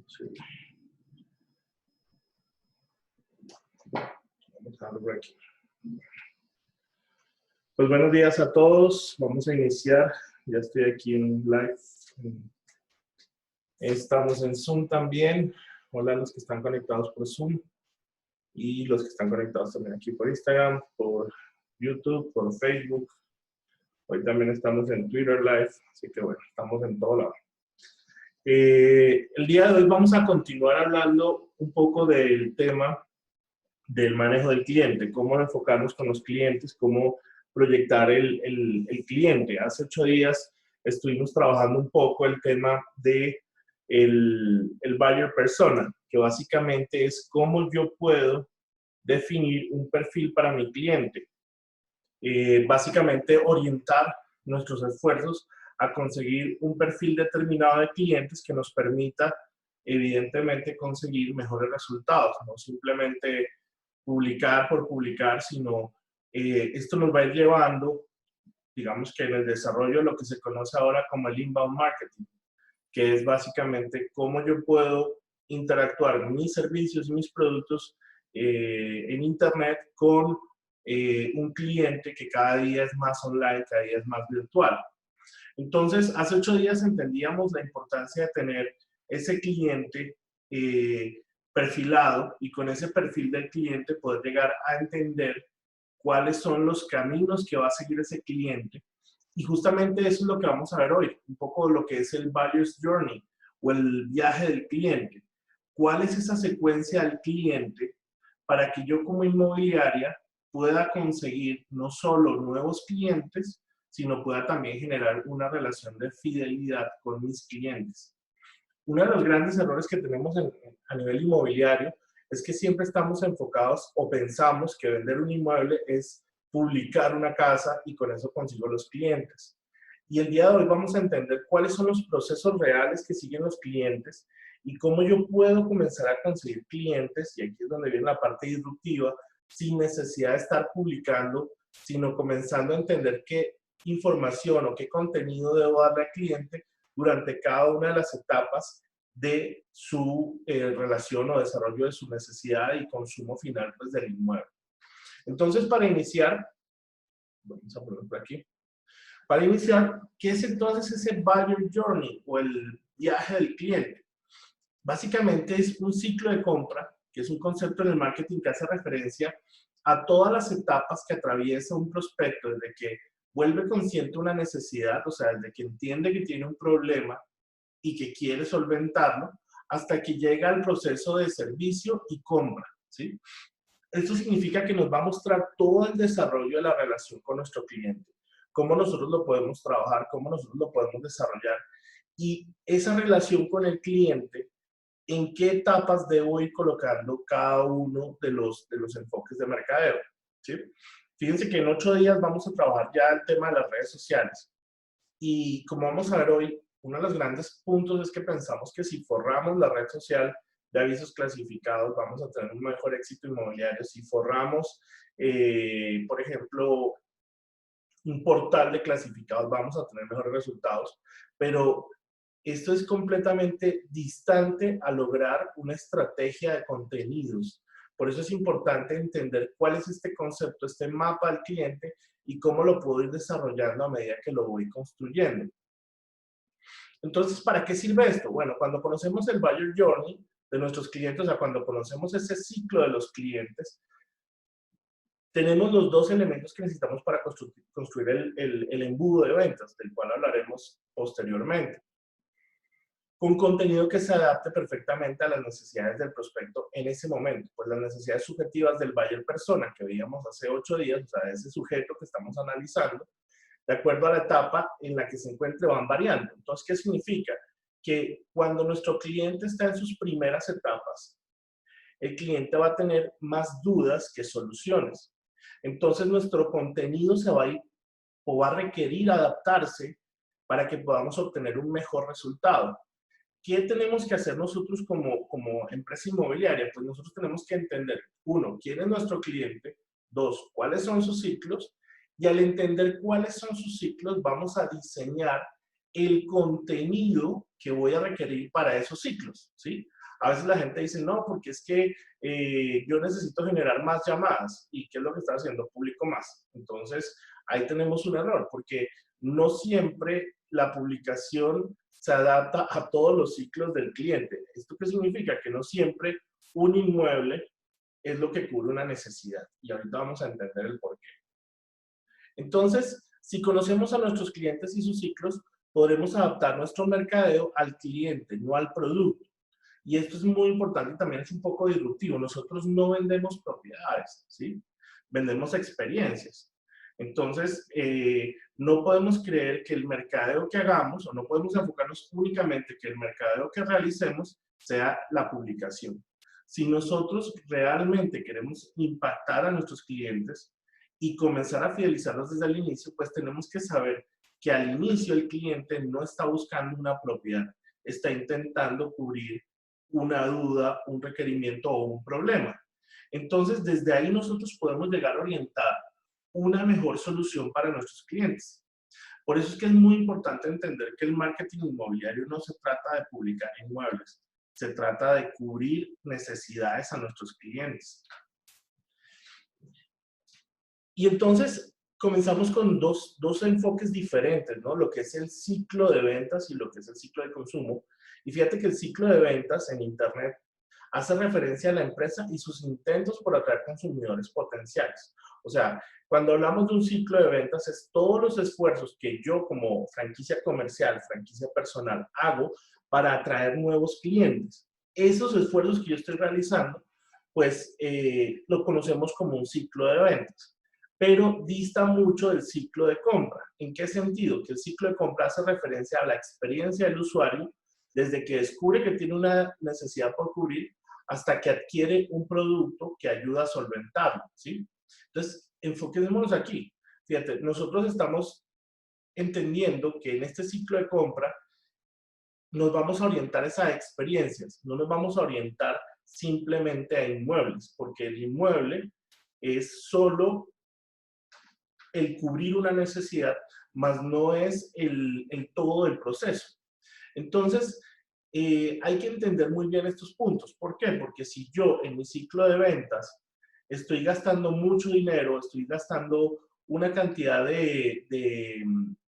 Sí. Vamos a darle por aquí. Pues buenos días a todos. Vamos a iniciar. Ya estoy aquí en live. Estamos en Zoom también. Hola a los que están conectados por Zoom y los que están conectados también aquí por Instagram, por YouTube, por Facebook. Hoy también estamos en Twitter Live, así que bueno, estamos en todo lado. El día de hoy vamos a continuar hablando un poco del tema del manejo del cliente, cómo enfocarnos con los clientes, cómo proyectar el cliente. Hace 8 días estuvimos trabajando un poco el tema de el buyer persona, que básicamente es cómo yo puedo definir un perfil para mi cliente. Básicamente orientar nuestros esfuerzos a conseguir un perfil determinado de clientes que nos permita, evidentemente, conseguir mejores resultados, no simplemente publicar por publicar, sino esto nos va a ir llevando, digamos que en el desarrollo de lo que se conoce ahora como el inbound marketing, que es básicamente cómo yo puedo interactuar mis servicios y mis productos en Internet con un cliente que cada día es más online, cada día es más virtual. Entonces, hace 8 días entendíamos la importancia de tener ese cliente perfilado y con ese perfil del cliente poder llegar a entender cuáles son los caminos que va a seguir ese cliente. Y justamente eso es lo que vamos a ver hoy, un poco lo que es el Buyer's Journey o el viaje del cliente. ¿Cuál es esa secuencia del cliente para que yo como inmobiliaria pueda conseguir no solo nuevos clientes, sino pueda también generar una relación de fidelidad con mis clientes? Uno de los grandes errores que tenemos a nivel inmobiliario es que siempre estamos enfocados o pensamos que vender un inmueble es publicar una casa y con eso consigo los clientes. Y el día de hoy vamos a entender cuáles son los procesos reales que siguen los clientes y cómo yo puedo comenzar a conseguir clientes, y aquí es donde viene la parte disruptiva, sin necesidad de estar publicando, sino comenzando a entender qué información o qué contenido debo darle al cliente durante cada una de las etapas de su relación o desarrollo de su necesidad y consumo final pues, del inmueble. Entonces, para iniciar, vamos a ponerlo por aquí. Para iniciar, ¿qué es entonces ese Buyer Journey o el viaje del cliente? Básicamente es un ciclo de compra, que es un concepto en el marketing que hace referencia a todas las etapas que atraviesa un prospecto desde que vuelve consciente una necesidad, o sea, desde que entiende que tiene un problema y que quiere solventarlo, hasta que llega al proceso de servicio y compra, ¿sí? Esto significa que nos va a mostrar todo el desarrollo de la relación con nuestro cliente, cómo nosotros lo podemos trabajar, cómo nosotros lo podemos desarrollar, y esa relación con el cliente, en qué etapas debo ir colocando cada uno de los enfoques de mercadeo, ¿sí? Fíjense que en 8 días vamos a trabajar ya el tema de las redes sociales. Y como vamos a ver hoy, uno de los grandes puntos es que pensamos que si forramos la red social de avisos clasificados, vamos a tener un mejor éxito inmobiliario. Si forramos, por ejemplo, un portal de clasificados, vamos a tener mejores resultados. Pero esto es completamente distante a lograr una estrategia de contenidos. Por eso es importante entender cuál es este concepto, este mapa del cliente y cómo lo puedo ir desarrollando a medida que lo voy construyendo. Entonces, ¿para qué sirve esto? Bueno, cuando conocemos el Buyer Journey de nuestros clientes, o sea, cuando conocemos ese ciclo de los clientes, tenemos los 2 elementos que necesitamos para construir el embudo de ventas, del cual hablaremos posteriormente. Con contenido que se adapte perfectamente a las necesidades del prospecto en ese momento, pues las necesidades subjetivas del buyer persona que veíamos hace 8 días, o sea, ese sujeto que estamos analizando, de acuerdo a la etapa en la que se encuentre van variando. Entonces, ¿qué significa? Que cuando nuestro cliente está en sus primeras etapas, el cliente va a tener más dudas que soluciones. Entonces, nuestro contenido se va a ir o va a requerir adaptarse para que podamos obtener un mejor resultado. ¿Qué tenemos que hacer nosotros como empresa inmobiliaria? Pues nosotros tenemos que entender, 1, quién es nuestro cliente, 2, cuáles son sus ciclos, y al entender cuáles son sus ciclos, vamos a diseñar el contenido que voy a requerir para esos ciclos, ¿sí? A veces la gente dice, no, porque es que yo necesito generar más llamadas. ¿Y qué es lo que está haciendo? Publico más. Entonces, ahí tenemos un error, porque no siempre la publicación se adapta a todos los ciclos del cliente. ¿Esto qué significa? Que no siempre un inmueble es lo que cubre una necesidad. Y ahorita vamos a entender el por qué. Entonces, si conocemos a nuestros clientes y sus ciclos, podremos adaptar nuestro mercadeo al cliente, no al producto. Y esto es muy importante y también es un poco disruptivo. Nosotros no vendemos propiedades, ¿sí? Vendemos experiencias. Entonces, no podemos creer que el mercadeo que hagamos, o no podemos enfocarnos únicamente que el mercadeo que realicemos sea la publicación. Si nosotros realmente queremos impactar a nuestros clientes y comenzar a fidelizarlos desde el inicio, pues tenemos que saber que al inicio el cliente no está buscando una propiedad, está intentando cubrir una duda, un requerimiento o un problema. Entonces, desde ahí nosotros podemos llegar a orientar una mejor solución para nuestros clientes. Por eso es que es muy importante entender que el marketing inmobiliario no se trata de publicar inmuebles, se trata de cubrir necesidades a nuestros clientes. Y entonces comenzamos con dos enfoques diferentes, ¿no? Lo que es el ciclo de ventas y lo que es el ciclo de consumo. Y fíjate que el ciclo de ventas en Internet hace referencia a la empresa y sus intentos por atraer consumidores potenciales. O sea, cuando hablamos de un ciclo de ventas es todos los esfuerzos que yo como franquicia comercial, franquicia personal hago para atraer nuevos clientes. Esos esfuerzos que yo estoy realizando, pues lo conocemos como un ciclo de ventas, pero dista mucho del ciclo de compra. ¿En qué sentido? Que el ciclo de compra hace referencia a la experiencia del usuario desde que descubre que tiene una necesidad por cubrir hasta que adquiere un producto que ayuda a solventarlo, ¿sí? Entonces, enfoquémonos aquí. Fíjate, nosotros estamos entendiendo que en este ciclo de compra nos vamos a orientar a esas experiencias, no nos vamos a orientar simplemente a inmuebles, porque el inmueble es solo el cubrir una necesidad, más no es el todo del proceso. Entonces, hay que entender muy bien estos puntos. ¿Por qué? Porque si yo en mi ciclo de ventas estoy gastando mucho dinero, estoy gastando una cantidad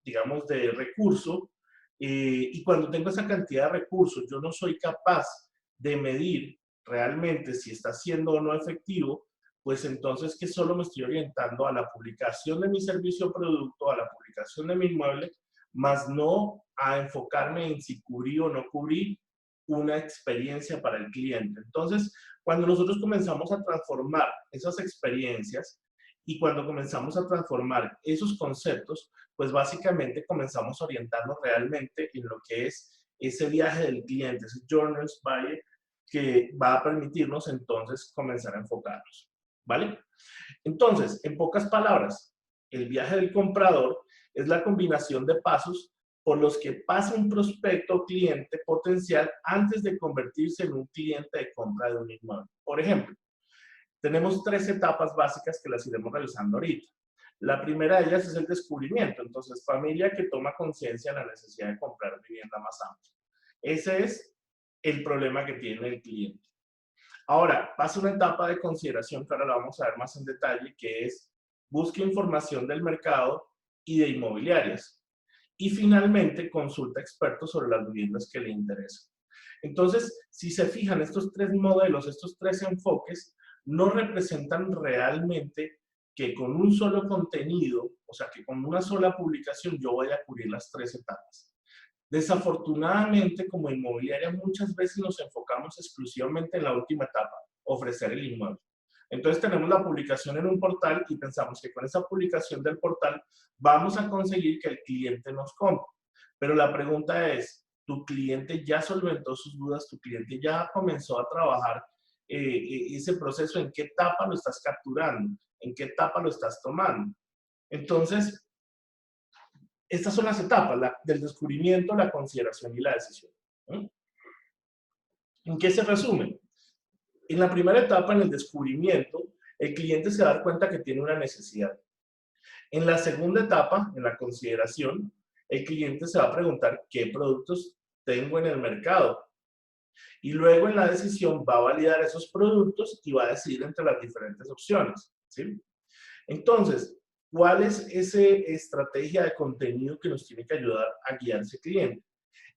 digamos, de recurso, y cuando tengo esa cantidad de recursos, yo no soy capaz de medir realmente si está siendo o no efectivo, pues entonces que solo me estoy orientando a la publicación de mi servicio o producto, a la publicación de mi inmueble, más no a enfocarme en si cubrí o no cubrí una experiencia para el cliente. Entonces, cuando nosotros comenzamos a transformar esas experiencias y cuando comenzamos a transformar esos conceptos, pues básicamente comenzamos a orientarnos realmente en lo que es ese viaje del cliente, ese journey's buyer, que va a permitirnos entonces comenzar a enfocarnos, ¿vale? Entonces, en pocas palabras, el viaje del comprador es la combinación de pasos por los que pasa un prospecto o cliente potencial antes de convertirse en un cliente de compra de un inmueble. Por ejemplo, tenemos 3 etapas básicas que las iremos realizando ahorita. La primera de ellas es el descubrimiento. Entonces, familia que toma conciencia de la necesidad de comprar vivienda más amplia. Ese es el problema que tiene el cliente. Ahora, pasa una etapa de consideración que ahora la vamos a ver más en detalle, que es busca información del mercado y de inmobiliarias. Y finalmente, consulta expertos sobre las viviendas que le interesan. Entonces, si se fijan, estos 3 modelos, estos 3 enfoques, no representan realmente que con un solo contenido, o sea, que con una sola publicación yo voy a cubrir las 3 etapas. Desafortunadamente, como inmobiliaria, muchas veces nos enfocamos exclusivamente en la última etapa, ofrecer el inmueble. Entonces tenemos la publicación en un portal y pensamos que con esa publicación del portal vamos a conseguir que el cliente nos compre. Pero la pregunta es, ¿tu cliente ya solventó sus dudas? ¿Tu cliente ya comenzó a trabajar ese proceso? ¿En qué etapa lo estás capturando? ¿En qué etapa lo estás tomando? Entonces, estas son las etapas del descubrimiento, la consideración y la decisión. ¿Sí? ¿En qué se resume? En la primera etapa, en el descubrimiento, el cliente se da cuenta que tiene una necesidad. En la segunda etapa, en la consideración, el cliente se va a preguntar qué productos tengo en el mercado. Y luego en la decisión va a validar esos productos y va a decidir entre las diferentes opciones, ¿sí? Entonces, ¿cuál es esa estrategia de contenido que nos tiene que ayudar a guiar ese cliente?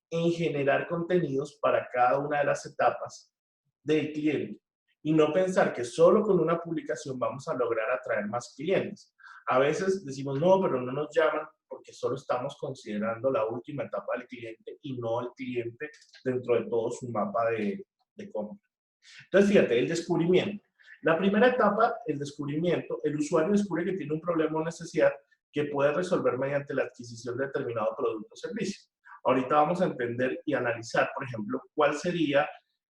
En generar contenidos para cada una de las etapas del cliente y no pensar que solo con una publicación vamos a lograr atraer más clientes. A veces decimos, no, pero no nos llaman porque solo estamos considerando la última etapa del cliente y no el cliente dentro de todo su mapa de compra. Entonces, fíjate, el descubrimiento. La primera etapa, el descubrimiento, el usuario descubre que tiene un problema o necesidad que puede resolver mediante la adquisición de determinado producto o servicio. Ahorita vamos a entender y analizar, por ejemplo, cuál sería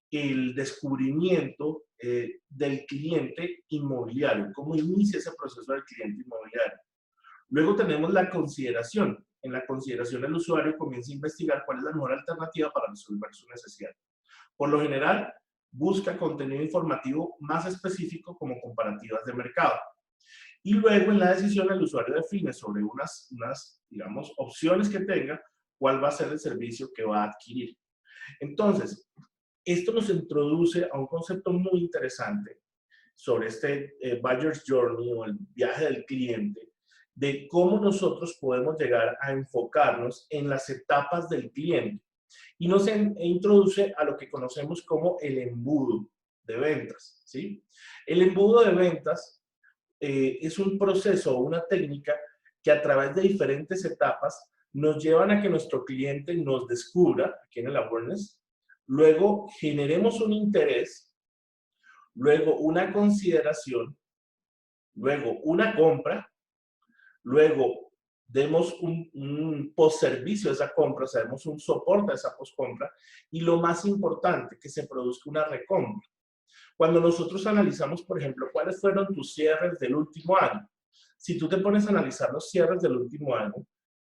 el descubrimiento del cliente inmobiliario, cómo inicia ese proceso del cliente inmobiliario. Luego tenemos la consideración. En la consideración el usuario comienza a investigar cuál es la mejor alternativa para resolver su necesidad. Por lo general, busca contenido informativo más específico como comparativas de mercado. Y luego en la decisión el usuario define sobre unas digamos, opciones que tenga, cuál va a ser el servicio que va a adquirir. Entonces, esto nos introduce a un concepto muy interesante sobre este Buyer's Journey o el viaje del cliente, de cómo nosotros podemos llegar a enfocarnos en las etapas del cliente. Y nos introduce a lo que conocemos como el embudo de ventas, ¿sí? El embudo de ventas es un proceso o una técnica que a través de diferentes etapas nos llevan a que nuestro cliente nos descubra, aquí en el awareness, luego generemos un interés, luego una consideración, luego una compra, luego demos un post-servicio a esa compra, o sea, demos un soporte a esa post-compra, y lo más importante, que se produzca una recompra. Cuando nosotros analizamos, por ejemplo, cuáles fueron tus cierres del último año, si tú te pones a analizar los cierres del último año,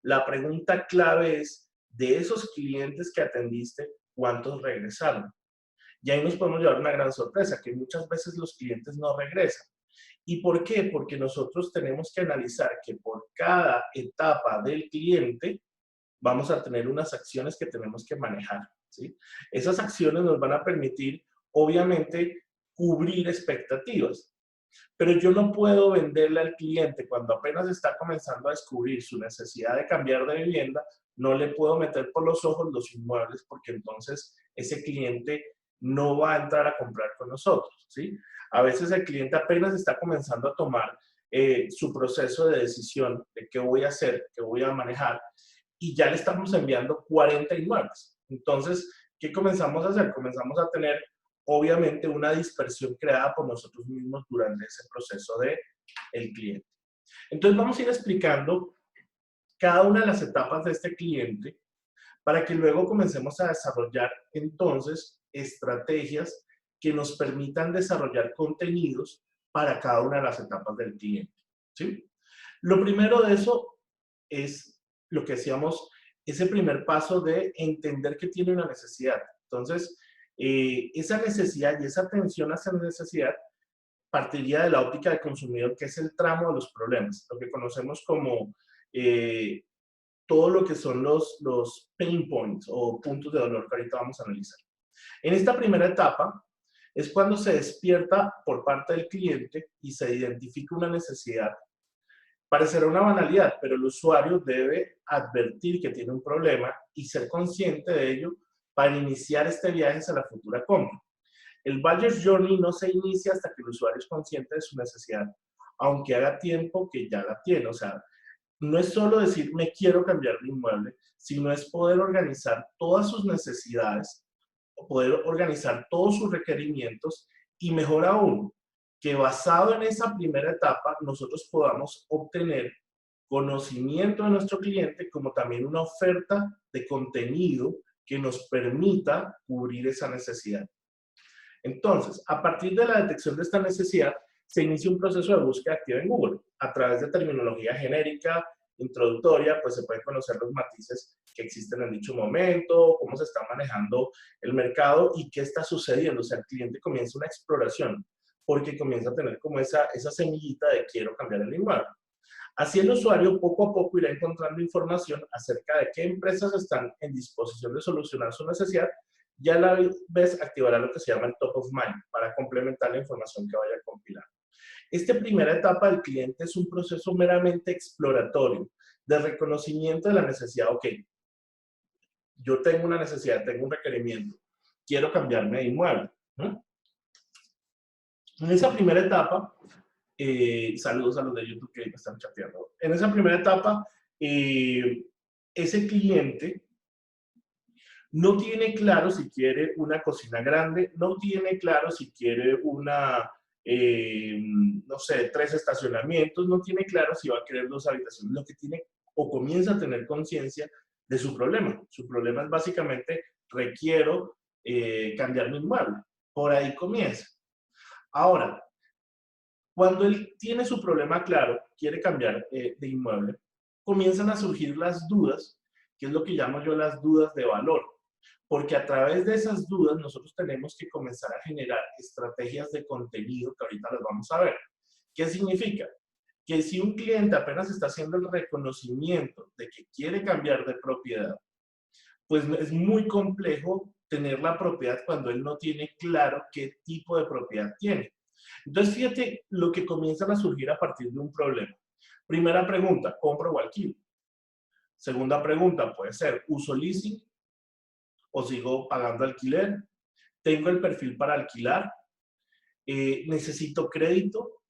la pregunta clave es, de esos clientes que atendiste, ¿cuántos regresaron? Y ahí nos podemos llevar una gran sorpresa, que muchas veces los clientes no regresan. ¿Y por qué? Porque nosotros tenemos que analizar que por cada etapa del cliente vamos a tener unas acciones que tenemos que manejar, ¿sí? Esas acciones nos van a permitir, obviamente, cubrir expectativas. Pero yo no puedo venderle al cliente cuando apenas está comenzando a descubrir su necesidad de cambiar de vivienda, no le puedo meter por los ojos los inmuebles porque entonces ese cliente no va a entrar a comprar con nosotros, ¿sí? A veces el cliente apenas está comenzando a tomar su proceso de decisión de qué voy a hacer, qué voy a manejar, y ya le estamos enviando 40 inmuebles. Entonces, ¿qué comenzamos a hacer? Comenzamos a tener, obviamente, una dispersión creada por nosotros mismos durante ese proceso de el cliente. Entonces, vamos a ir explicando cada una de las etapas de este cliente para que luego comencemos a desarrollar, entonces, estrategias que nos permitan desarrollar contenidos para cada una de las etapas del cliente, ¿sí? Lo primero de eso es lo que decíamos, ese primer paso de entender que tiene una necesidad. Entonces, esa necesidad y esa atención a esa necesidad partiría de la óptica del consumidor, que es el tramo de los problemas, lo que conocemos como todo lo que son los pain points o puntos de dolor que ahorita vamos a analizar. En esta primera etapa es cuando se despierta por parte del cliente y se identifica una necesidad. Parecerá una banalidad, pero el usuario debe advertir que tiene un problema y ser consciente de ello para iniciar este viaje hacia la futura compra. El Buyer's Journey no se inicia hasta que el usuario es consciente de su necesidad, aunque haga tiempo que ya la tiene. O sea, no es solo decir me quiero cambiar de inmueble, sino es poder organizar todas sus necesidades, poder organizar todos sus requerimientos y mejor aún, que basado en esa primera etapa nosotros podamos obtener conocimiento de nuestro cliente como también una oferta de contenido que nos permita cubrir esa necesidad. Entonces, a partir de la detección de esta necesidad, se inicia un proceso de búsqueda activa en Google. A través de terminología genérica, introductoria, pues se pueden conocer los matices que existen en dicho momento, cómo se está manejando el mercado y qué está sucediendo. O sea, el cliente comienza una exploración porque comienza a tener como esa semillita de quiero cambiar el inmueble. Así el usuario poco a poco irá encontrando información acerca de qué empresas están en disposición de solucionar su necesidad y a la vez activará lo que se llama el top of mind para complementar la información que vaya a compilar. Esta primera etapa del cliente es un proceso meramente exploratorio de reconocimiento de la necesidad. Ok, yo tengo una necesidad, tengo un requerimiento, quiero cambiarme de inmueble. En esa primera etapa, saludos a los de YouTube que me están chateando. En esa primera etapa, ese cliente no tiene claro si quiere una cocina grande, no tiene claro si quiere una, no sé, 3 estacionamientos, no tiene claro si va a querer 2 habitaciones. Lo que tiene o comienza a tener conciencia de su problema. Su problema es básicamente, requiero cambiar mi inmueble. Por ahí comienza. Ahora, cuando él tiene su problema claro, quiere cambiar de inmueble, comienzan a surgir las dudas, que es lo que llamo yo las dudas de valor. Porque a través de esas dudas nosotros tenemos que comenzar a generar estrategias de contenido que ahorita las vamos a ver. ¿Qué significa? Que si un cliente apenas está haciendo el reconocimiento de que quiere cambiar de propiedad, pues es muy complejo tener la propiedad cuando él no tiene claro qué tipo de propiedad tiene. Entonces, fíjate lo que comienzan a surgir a partir de un problema. Primera pregunta, ¿compro o alquilo? Segunda pregunta puede ser, ¿uso leasing o sigo pagando alquiler? ¿Tengo el perfil para alquilar? ¿Necesito crédito?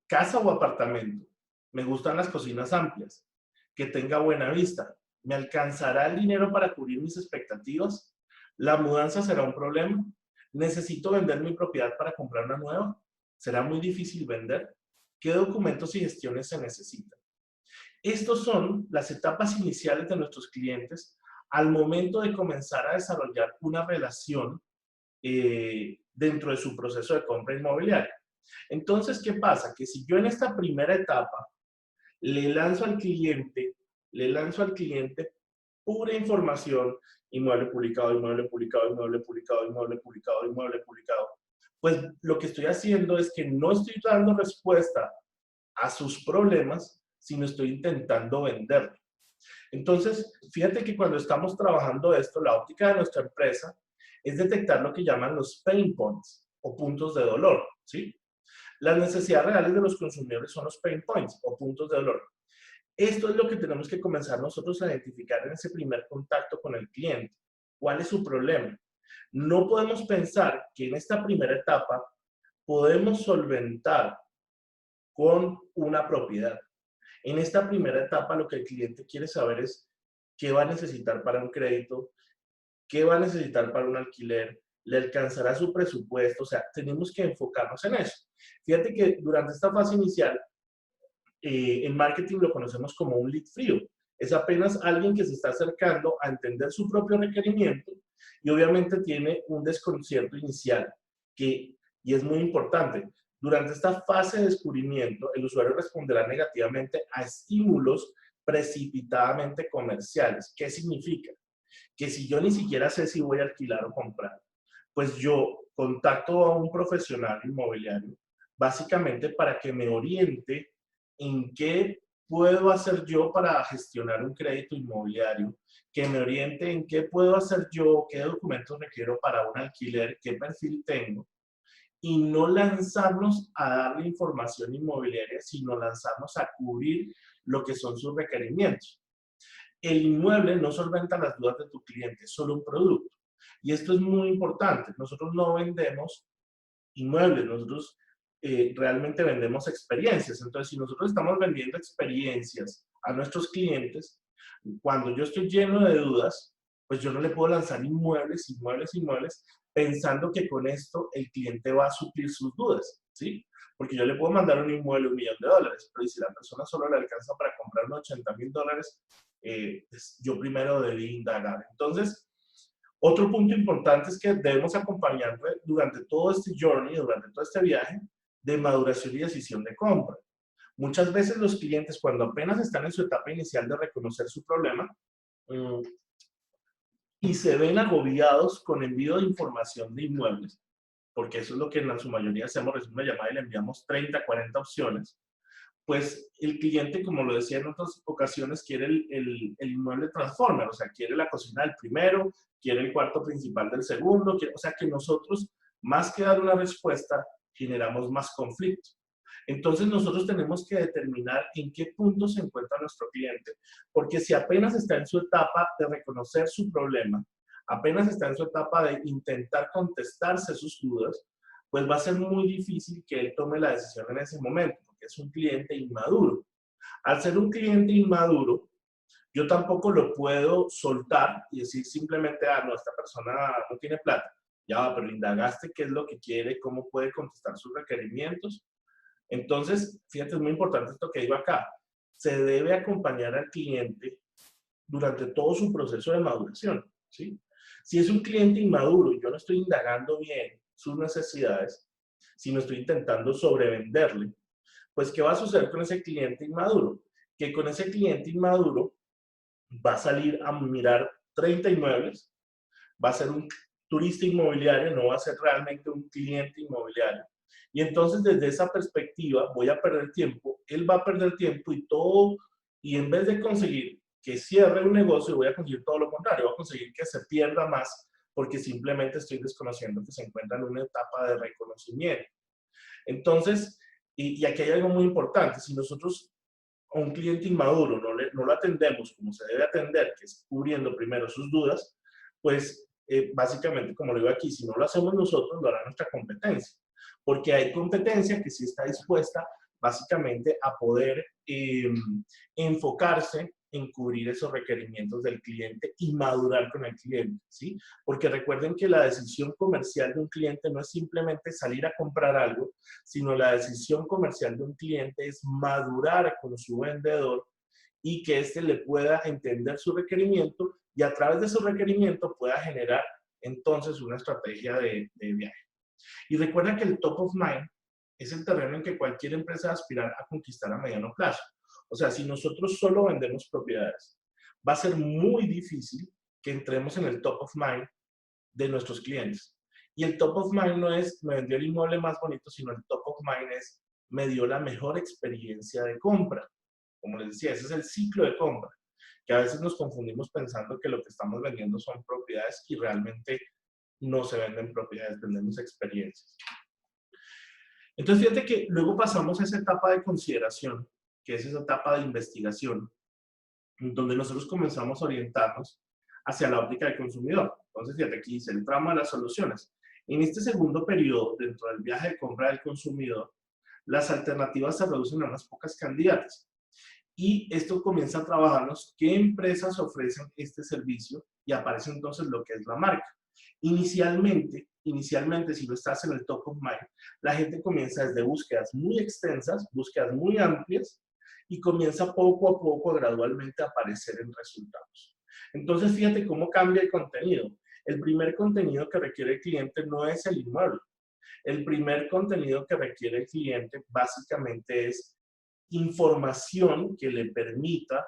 ¿Casa o apartamento? Me gustan las cocinas amplias, que tenga buena vista. ¿Me alcanzará el dinero para cubrir mis expectativas? ¿La mudanza será un problema? ¿Necesito vender mi propiedad para comprar una nueva? ¿Será muy difícil vender? ¿Qué documentos y gestiones se necesitan? Estos son las etapas iniciales de nuestros clientes al momento de comenzar a desarrollar una relación dentro de su proceso de compra inmobiliaria. Entonces, ¿qué pasa? Que si yo en esta primera etapa le lanzo al cliente, pura información, inmueble publicado, inmueble publicado, inmueble publicado, inmueble publicado, inmueble publicado, pues lo que estoy haciendo es que no estoy dando respuesta a sus problemas, sino estoy intentando venderlo. Entonces, fíjate que cuando estamos trabajando esto, la óptica de nuestra empresa es detectar lo que llaman los pain points o puntos de dolor, ¿sí? Las necesidades reales de los consumidores son los pain points o puntos de dolor. Esto es lo que tenemos que comenzar nosotros a identificar en ese primer contacto con el cliente. ¿Cuál es su problema? No podemos pensar que en esta primera etapa podemos solventar con una propiedad. En esta primera etapa lo que el cliente quiere saber es qué va a necesitar para un crédito, qué va a necesitar para un alquiler, le alcanzará su presupuesto, o sea, tenemos que enfocarnos en eso. Fíjate que durante esta fase inicial, en marketing lo conocemos como un lead frío. Es apenas alguien que se está acercando a entender su propio requerimiento y obviamente tiene un desconcierto inicial y es muy importante. Durante esta fase de descubrimiento, el usuario responderá negativamente a estímulos precipitadamente comerciales. ¿Qué significa? Que si yo ni siquiera sé si voy a alquilar o comprar, pues yo contacto a un profesional inmobiliario básicamente para que me oriente en qué puedo hacer yo para gestionar un crédito inmobiliario, que me oriente en qué puedo hacer yo, qué documentos requiero para un alquiler, qué perfil tengo, y no lanzarnos a darle información inmobiliaria, sino lanzarnos a cubrir lo que son sus requerimientos. El inmueble no solventa las dudas de tu cliente, es solo un producto. Y esto es muy importante. Nosotros no vendemos inmuebles, nosotros realmente vendemos experiencias. Entonces, si nosotros estamos vendiendo experiencias a nuestros clientes, cuando yo estoy lleno de dudas, pues yo no le puedo lanzar inmuebles, inmuebles, inmuebles, pensando que con esto el cliente va a suplir sus dudas, ¿sí? Porque yo le puedo mandar un inmueble $1.000.000, pero si la persona solo le alcanza para comprar unos $80.000, pues yo primero debí indagar. Entonces, otro punto importante es que debemos acompañarle durante todo este journey, durante todo este viaje de maduración y decisión de compra. Muchas veces los clientes, cuando apenas están en su etapa inicial de reconocer su problema, y se ven agobiados con envío de información de inmuebles, porque eso es lo que en su mayoría hacemos, recibimos una llamada y le enviamos 30, 40 opciones, pues el cliente, como lo decía en otras ocasiones, quiere el inmueble transformer, o sea, quiere la cocina del primero, quiere el cuarto principal del segundo, o sea, que nosotros, más que dar una respuesta, generamos más conflicto. Entonces nosotros tenemos que determinar en qué punto se encuentra nuestro cliente, porque si apenas está en su etapa de reconocer su problema, apenas está en su etapa de intentar contestarse sus dudas, pues va a ser muy difícil que él tome la decisión en ese momento, porque es un cliente inmaduro. Al ser un cliente inmaduro, yo tampoco lo puedo soltar y decir simplemente, ah, no, esta persona no tiene plata. Ya va, pero indagaste qué es lo que quiere, cómo puede contestar sus requerimientos. Entonces, fíjate, es muy importante esto que digo acá. Se debe acompañar al cliente durante todo su proceso de maduración, ¿sí? Si es un cliente inmaduro y yo no estoy indagando bien sus necesidades, si no estoy intentando sobrevenderle, pues ¿qué va a suceder con ese cliente inmaduro? Que con ese cliente inmaduro va a salir a mirar 30 inmuebles, va a ser un turista inmobiliario, no va a ser realmente un cliente inmobiliario. Y entonces desde esa perspectiva voy a perder tiempo, él va a perder tiempo y todo, y en vez de conseguir que cierre un negocio, voy a conseguir todo lo contrario, voy a conseguir que se pierda más porque simplemente estoy desconociendo que se encuentra en una etapa de reconocimiento. Entonces, y aquí hay algo muy importante, si nosotros a un cliente inmaduro no lo atendemos como se debe atender, que es cubriendo primero sus dudas, pues básicamente, como lo digo aquí, si no lo hacemos nosotros, lo hará nuestra competencia. Porque hay competencia que sí está dispuesta básicamente a poder enfocarse en cubrir esos requerimientos del cliente y madurar con el cliente, ¿sí? Porque recuerden que la decisión comercial de un cliente no es simplemente salir a comprar algo, sino la decisión comercial de un cliente es madurar con su vendedor y que éste le pueda entender su requerimiento y a través de su requerimiento pueda generar entonces una estrategia de viaje. Y recuerda que el top of mind es el terreno en que cualquier empresa va a aspirar a conquistar a mediano plazo. O sea, si nosotros solo vendemos propiedades, va a ser muy difícil que entremos en el top of mind de nuestros clientes. Y el top of mind no es me vendió el inmueble más bonito, sino el top of mind es me dio la mejor experiencia de compra. Como les decía, ese es el ciclo de compra, que a veces nos confundimos pensando que lo que estamos vendiendo son propiedades y realmente no se venden propiedades, vendemos experiencias. Entonces, fíjate que luego pasamos a esa etapa de consideración, que es esa etapa de investigación, donde nosotros comenzamos a orientarnos hacia la óptica del consumidor. Entonces, fíjate, aquí dice el tramo de las soluciones. En este segundo periodo, dentro del viaje de compra del consumidor, las alternativas se reducen a unas pocas candidatas. Y esto comienza a trabajarnos qué empresas ofrecen este servicio y aparece entonces lo que es la marca. Inicialmente, si no estás en el top of mind, la gente comienza desde búsquedas muy extensas, búsquedas muy amplias, y comienza poco a poco, gradualmente, a aparecer en resultados. Entonces, fíjate cómo cambia el contenido. El primer contenido que requiere el cliente no es el inmueble. El primer contenido que requiere el cliente básicamente es información que le permita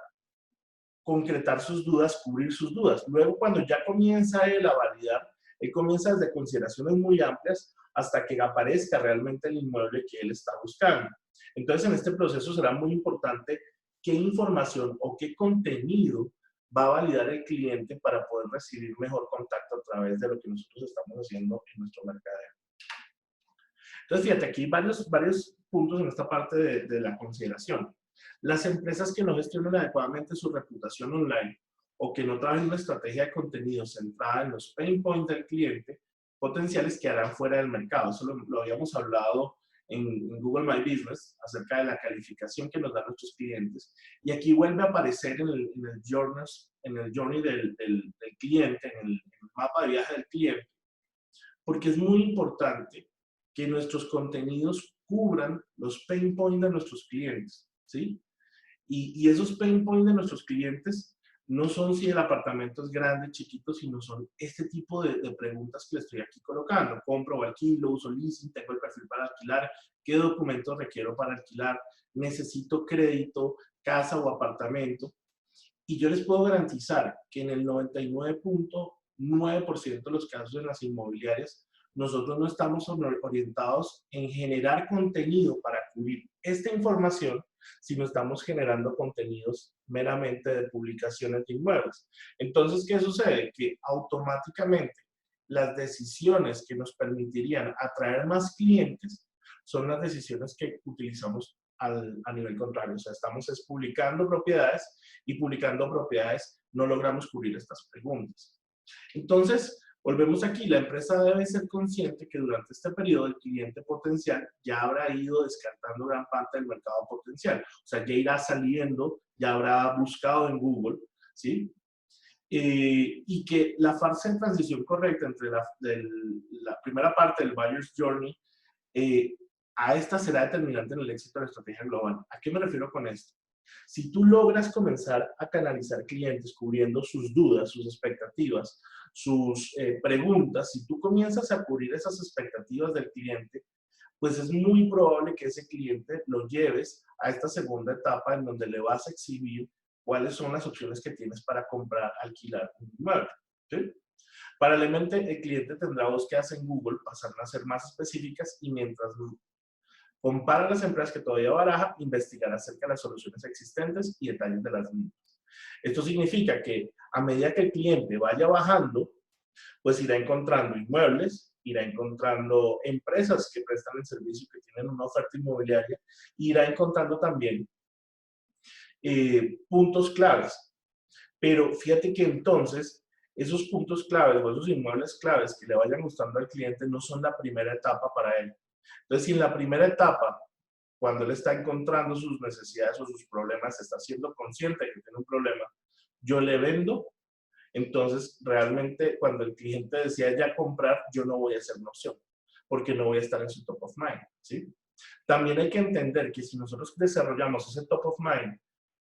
concretar sus dudas, cubrir sus dudas. Luego, cuando ya comienza él a validar, él comienza desde consideraciones muy amplias hasta que aparezca realmente el inmueble que él está buscando. Entonces, en este proceso será muy importante qué información o qué contenido va a validar el cliente para poder recibir mejor contacto a través de lo que nosotros estamos haciendo en nuestro mercadeo. Entonces, fíjate, aquí hay varios puntos en esta parte de la consideración. Las empresas que no gestionan adecuadamente su reputación online o que no trabajan una estrategia de contenido centrada en los pain points del cliente, potenciales quedarán fuera del mercado. Eso lo habíamos hablado en Google My Business acerca de la calificación que nos dan nuestros clientes. Y aquí vuelve a aparecer en el journey del cliente, en el mapa de viaje del cliente, porque es muy importante que nuestros contenidos cubran los pain points de nuestros clientes, ¿sí? Y esos pain points de nuestros clientes no son si el apartamento es grande, chiquito, sino son este tipo de preguntas que le estoy aquí colocando. ¿Compro o alquilo? ¿Uso leasing? ¿Tengo el perfil para alquilar? ¿Qué documentos requiero para alquilar? ¿Necesito crédito, casa o apartamento? Y yo les puedo garantizar que en el 99.9% de los casos de las inmobiliarias, nosotros no estamos orientados en generar contenido para cubrir esta información, sino estamos generando contenidos meramente de publicaciones de inmuebles. Entonces, ¿qué sucede? Que automáticamente las decisiones que nos permitirían atraer más clientes son las decisiones que utilizamos a nivel contrario. O sea, estamos publicando propiedades y publicando propiedades no logramos cubrir estas preguntas. Entonces, volvemos aquí, la empresa debe ser consciente que durante este periodo el cliente potencial ya habrá ido descartando gran parte del mercado potencial. O sea, ya irá saliendo, ya habrá buscado en Google, ¿sí? Y que la fase de transición correcta entre la primera parte del Buyer's Journey a esta será determinante en el éxito de la estrategia global. ¿A qué me refiero con esto? Si tú logras comenzar a canalizar clientes cubriendo sus dudas, sus expectativas, sus preguntas, si tú comienzas a cubrir esas expectativas del cliente, pues es muy probable que ese cliente lo lleves a esta segunda etapa en donde le vas a exhibir cuáles son las opciones que tienes para comprar, alquilar un inmueble. ¿Sí? Paralelamente, el cliente tendrá búsquedas en Google, pasarán a ser más específicas y mientras compara las empresas que todavía baraja, investigar acerca de las soluciones existentes y detalles de las mismas. Esto significa que a medida que el cliente vaya bajando, pues irá encontrando inmuebles, irá encontrando empresas que prestan el servicio, que tienen una oferta inmobiliaria, irá encontrando también puntos claves. Pero fíjate que entonces esos puntos claves o esos inmuebles claves que le vayan gustando al cliente no son la primera etapa para él. Entonces, si en la primera etapa, cuando él está encontrando sus necesidades o sus problemas, está siendo consciente de que tiene un problema, yo le vendo, entonces realmente cuando el cliente decida ya comprar, yo no voy a ser una opción, porque no voy a estar en su top of mind, ¿sí? También hay que entender que si nosotros desarrollamos ese top of mind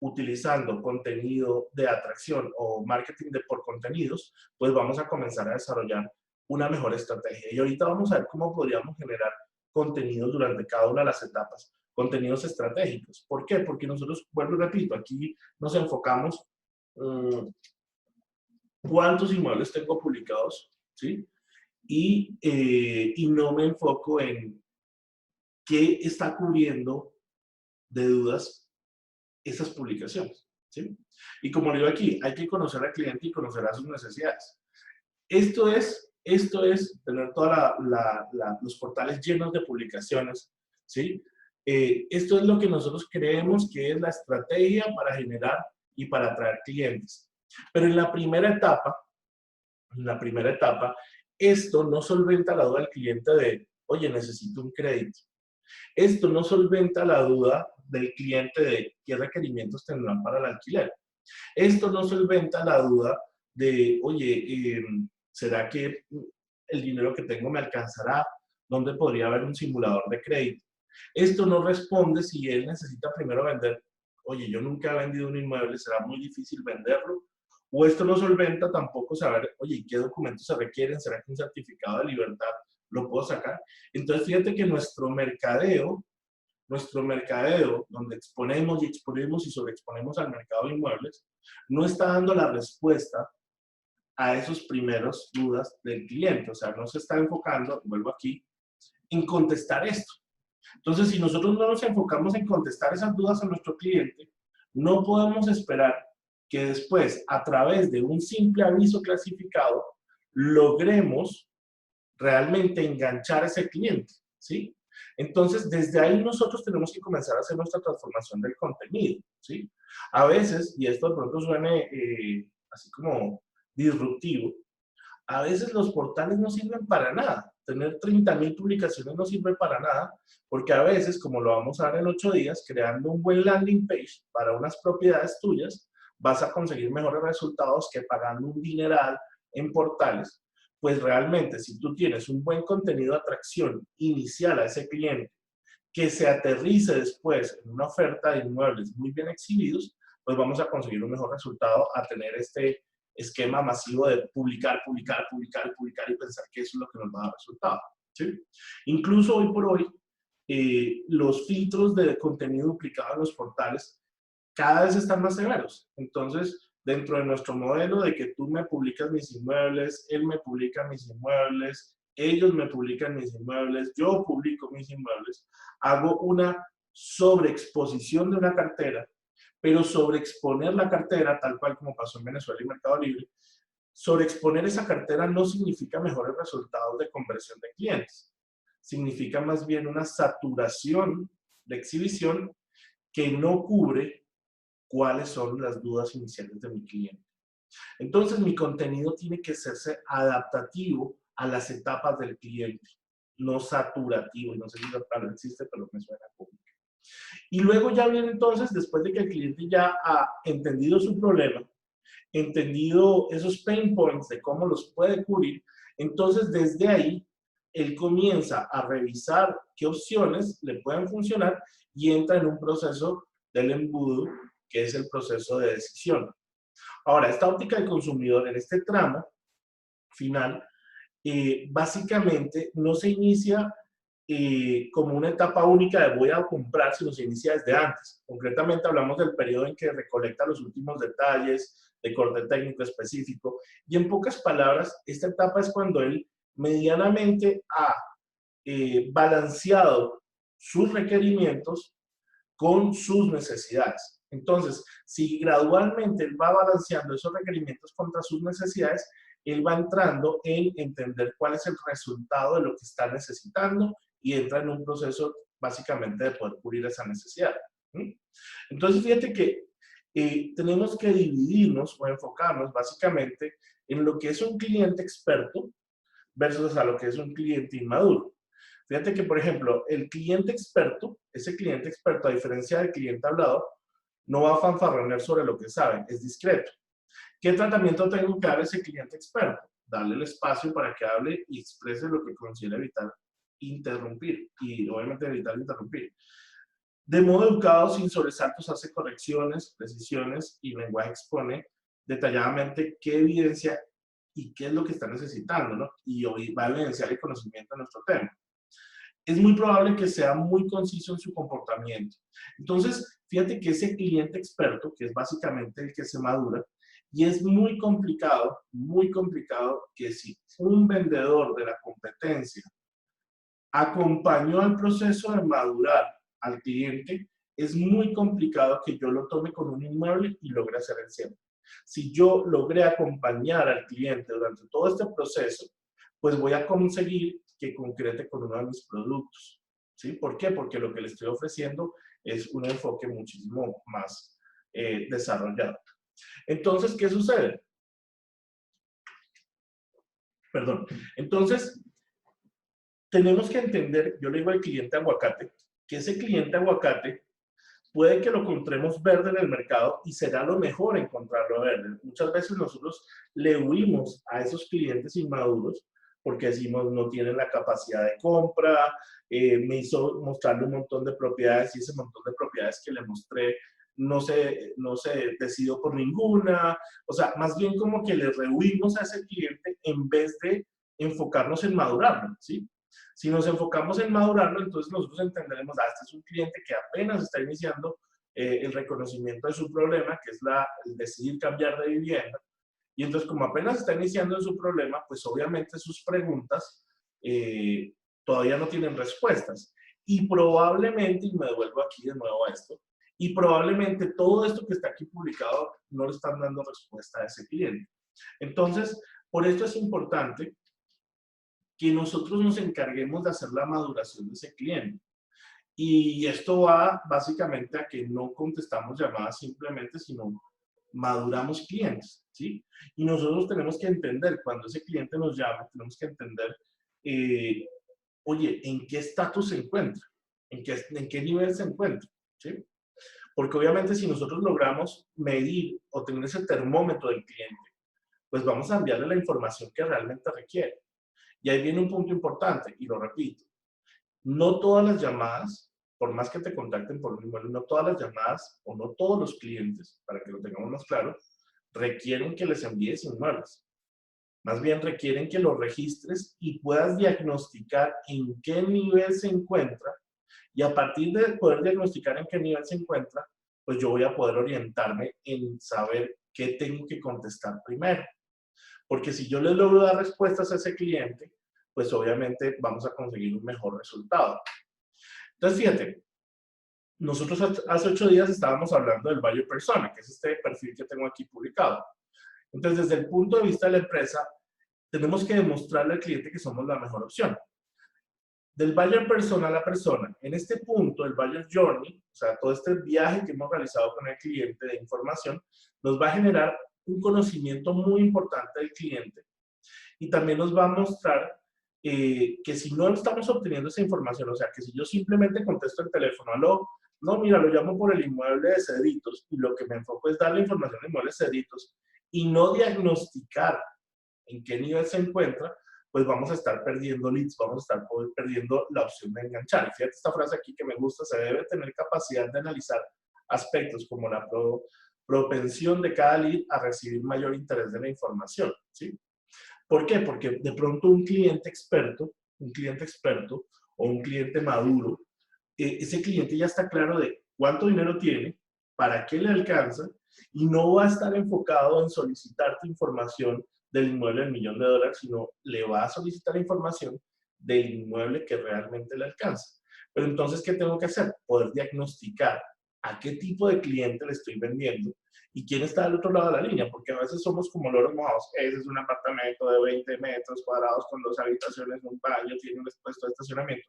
utilizando contenido de atracción o marketing por contenidos, pues vamos a comenzar a desarrollar una mejor estrategia. Y ahorita vamos a ver cómo podríamos generar contenidos durante cada una de las etapas, contenidos estratégicos. ¿Por qué? Porque nosotros, vuelvo y repito, aquí nos enfocamos cuántos inmuebles tengo publicados, ¿sí? Y no me enfoco en qué está cubriendo de dudas esas publicaciones, ¿sí? Y como le digo aquí, hay que conocer al cliente y conocer a sus necesidades. Esto es tener todos los portales llenos de publicaciones, ¿sí? Esto es lo que nosotros creemos que es la estrategia para generar y para atraer clientes. Pero en la primera etapa, esto no solventa la duda del cliente de, oye, necesito un crédito. Esto no solventa la duda del cliente de qué requerimientos tendrán para el alquiler. Esto no solventa la duda de, oye, ¿será que el dinero que tengo me alcanzará? ¿Dónde podría haber un simulador de crédito? Esto no responde si él necesita primero vender. Oye, yo nunca he vendido un inmueble, será muy difícil venderlo. O esto no solventa tampoco saber, oye, ¿qué documentos se requieren? ¿Será que un certificado de libertad lo puedo sacar? Entonces, fíjate que nuestro mercadeo, donde exponemos y sobreexponemos al mercado de inmuebles, no está dando la respuesta a esos primeros dudas del cliente. O sea, no se está enfocando, vuelvo aquí, en contestar esto. Entonces, si nosotros no nos enfocamos en contestar esas dudas a nuestro cliente, no podemos esperar que después, a través de un simple aviso clasificado, logremos realmente enganchar a ese cliente, ¿sí? Entonces, desde ahí nosotros tenemos que comenzar a hacer nuestra transformación del contenido, ¿sí? A veces, y esto de pronto suene así como disruptivo, a veces los portales no sirven para nada. Tener 30,000 publicaciones no sirve para nada, porque a veces, como lo vamos a ver en 8 días, creando un buen landing page para unas propiedades tuyas, vas a conseguir mejores resultados que pagando un dineral en portales. Pues realmente, si tú tienes un buen contenido de atracción inicial a ese cliente, que se aterrice después en una oferta de inmuebles muy bien exhibidos, pues vamos a conseguir un mejor resultado a tener este esquema masivo de publicar y pensar que eso es lo que nos va a dar resultado, ¿sí? Incluso hoy por hoy, los filtros de contenido duplicado en los portales cada vez están más severos. Entonces, dentro de nuestro modelo de que tú me publicas mis inmuebles, él me publica mis inmuebles, ellos me publican mis inmuebles, yo publico mis inmuebles, hago una sobreexposición de una cartera, pero sobreexponer la cartera, tal cual como pasó en Venezuela y Mercado Libre, sobreexponer esa cartera no significa mejores resultados de conversión de clientes. Significa más bien una saturación de exhibición que no cubre cuáles son las dudas iniciales de mi cliente. Entonces, mi contenido tiene que serse adaptativo a las etapas del cliente, no saturativo. Y no sé si la palabra existe, pero me suena cómico. Y luego ya viene entonces, después de que el cliente ya ha entendido su problema, entendido esos pain points de cómo los puede cubrir, entonces desde ahí él comienza a revisar qué opciones le pueden funcionar y entra en un proceso del embudo, que es el proceso de decisión. Ahora, esta óptica del consumidor en este tramo final, básicamente no se inicia como una etapa única de voy a comprar, sino se inicia desde antes. Concretamente hablamos del periodo en que recolecta los últimos detalles de corte técnico específico. Y en pocas palabras, esta etapa es cuando él medianamente ha balanceado sus requerimientos con sus necesidades. Entonces, si gradualmente él va balanceando esos requerimientos contra sus necesidades, él va entrando en entender cuál es el resultado de lo que está necesitando y entra en un proceso básicamente de poder cubrir esa necesidad. Entonces, fíjate que tenemos que dividirnos o enfocarnos básicamente en lo que es un cliente experto versus a lo que es un cliente inmaduro. Fíjate que, por ejemplo, el cliente experto, ese cliente experto, a diferencia del cliente hablado, no va a fanfarronear sobre lo que sabe, es discreto. ¿Qué tratamiento tengo que dar a ese cliente experto? Darle el espacio para que hable y exprese lo que considera evitar interrumpir y obviamente evitar interrumpir. De modo educado, sin sobresaltos, hace correcciones, precisiones y lenguaje expone detalladamente qué evidencia y qué es lo que está necesitando, ¿no? Y hoy va a evidenciar el conocimiento de nuestro tema. Es muy probable que sea muy conciso en su comportamiento. Entonces, fíjate que ese cliente experto, que es básicamente el que se madura, y es muy complicado que si un vendedor de la competencia acompañó al proceso de madurar al cliente, es muy complicado que yo lo tome con un inmueble y logre hacer el cierre. Si yo logré acompañar al cliente durante todo este proceso, pues voy a conseguir que concrete con uno de mis productos. ¿Sí? ¿Por qué? Porque lo que le estoy ofreciendo es un enfoque muchísimo más desarrollado. Entonces, ¿qué sucede? Perdón. Entonces, tenemos que entender, yo le digo al cliente aguacate, que ese cliente aguacate puede que lo encontremos verde en el mercado y será lo mejor encontrarlo verde. Muchas veces nosotros le huimos a esos clientes inmaduros porque decimos no tienen la capacidad de compra, me hizo mostrarle un montón de propiedades y ese montón de propiedades que le mostré no se decidió por ninguna. O sea, más bien como que le rehuimos a ese cliente en vez de enfocarnos en madurarlo, ¿sí? Si nos enfocamos en madurarlo, entonces nosotros entenderemos, este es un cliente que apenas está iniciando el reconocimiento de su problema, que es el decidir cambiar de vivienda. Y entonces, como apenas está iniciando en su problema, pues obviamente sus preguntas todavía no tienen respuestas. Y probablemente, y me devuelvo aquí de nuevo a esto, y probablemente todo esto que está aquí publicado no le están dando respuesta a ese cliente. Entonces, por esto es importante que nosotros nos encarguemos de hacer la maduración de ese cliente. Y esto va básicamente a que no contestamos llamadas simplemente, sino maduramos clientes, ¿sí? Y nosotros tenemos que entender, cuando ese cliente nos llama, tenemos que entender, oye, ¿en qué estatus se encuentra? ¿En qué nivel se encuentra? ¿Sí? Porque obviamente si nosotros logramos medir o tener ese termómetro del cliente, pues vamos a enviarle la información que realmente requiere. Y ahí viene un punto importante, y lo repito. No todas las llamadas, por más que te contacten por un inmueble, no todas las llamadas o no todos los clientes, para que lo tengamos más claro, requieren que les envíes inmuebles. Más bien requieren que los registres y puedas diagnosticar en qué nivel se encuentra. Y a partir de poder diagnosticar en qué nivel se encuentra, pues yo voy a poder orientarme en saber qué tengo que contestar primero. Porque si yo le logro dar respuestas a ese cliente, pues obviamente vamos a conseguir un mejor resultado. Entonces, fíjate, Nosotros hace 8 días estábamos hablando del buyer persona, que es este perfil que tengo aquí publicado. Entonces, desde el punto de vista de la empresa, tenemos que demostrarle al cliente que somos la mejor opción. Del buyer persona a la persona, en este punto, el buyer journey, o sea, todo este viaje que hemos realizado con el cliente de información, nos va a generar un conocimiento muy importante del cliente y también nos va a mostrar que si no estamos obteniendo esa información, o sea, que si yo simplemente contesto el teléfono, aló, no, mira, lo llamo por el inmueble de Cedritos y lo que me enfoco es darle información de inmuebles Cedritos y no diagnosticar en qué nivel se encuentra, pues vamos a estar perdiendo leads, vamos a estar perdiendo la opción de enganchar. Y fíjate esta frase aquí que me gusta, se debe tener capacidad de analizar aspectos como la propensión de cada lead a recibir mayor interés de la información, ¿sí? ¿Por qué? Porque de pronto un cliente experto o un cliente maduro, ese cliente ya está claro de cuánto dinero tiene, para qué le alcanza y no va a estar enfocado en solicitarte información del inmueble del $1.000.000, sino le va a solicitar información del inmueble que realmente le alcanza. Pero entonces, ¿qué tengo que hacer? Poder diagnosticar a qué tipo de cliente le estoy vendiendo y quién está del otro lado de la línea, porque a veces somos como loros mojados. Ese es un apartamento de 20 metros cuadrados con 2 habitaciones, un baño, tiene un puesto de estacionamiento.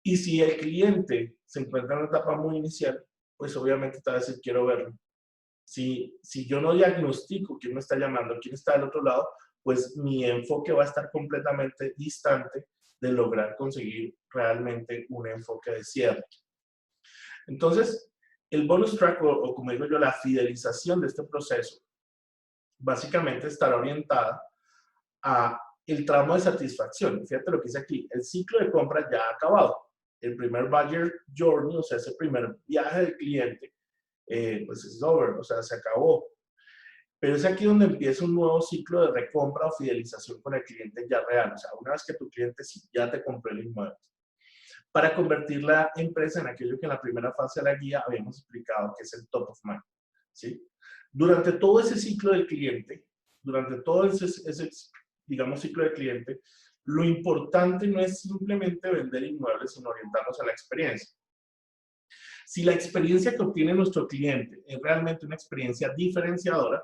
Y si el cliente se encuentra en una etapa muy inicial, pues obviamente te va a decir, quiero verlo. Si yo no diagnostico quién me está llamando, quién está del otro lado, pues mi enfoque va a estar completamente distante de lograr conseguir realmente un enfoque de cierre. Entonces, el bonus track, o como digo yo, la fidelización de este proceso, básicamente estará orientada a el tramo de satisfacción. Fíjate lo que dice aquí, el ciclo de compra ya ha acabado. El primer buyer journey, o sea, ese primer viaje del cliente, pues es over, o sea, se acabó. Pero es aquí donde empieza un nuevo ciclo de recompra o fidelización con el cliente ya real. O sea, una vez que tu cliente sí ya te compró el inmueble. Para convertir la empresa en aquello que en la primera fase de la guía habíamos explicado, que es el top of mind. ¿Sí? Durante todo ese ciclo del cliente, durante todo ese digamos, ciclo del cliente, lo importante no es simplemente vender inmuebles, sino orientarnos a la experiencia. Si la experiencia que obtiene nuestro cliente es realmente una experiencia diferenciadora,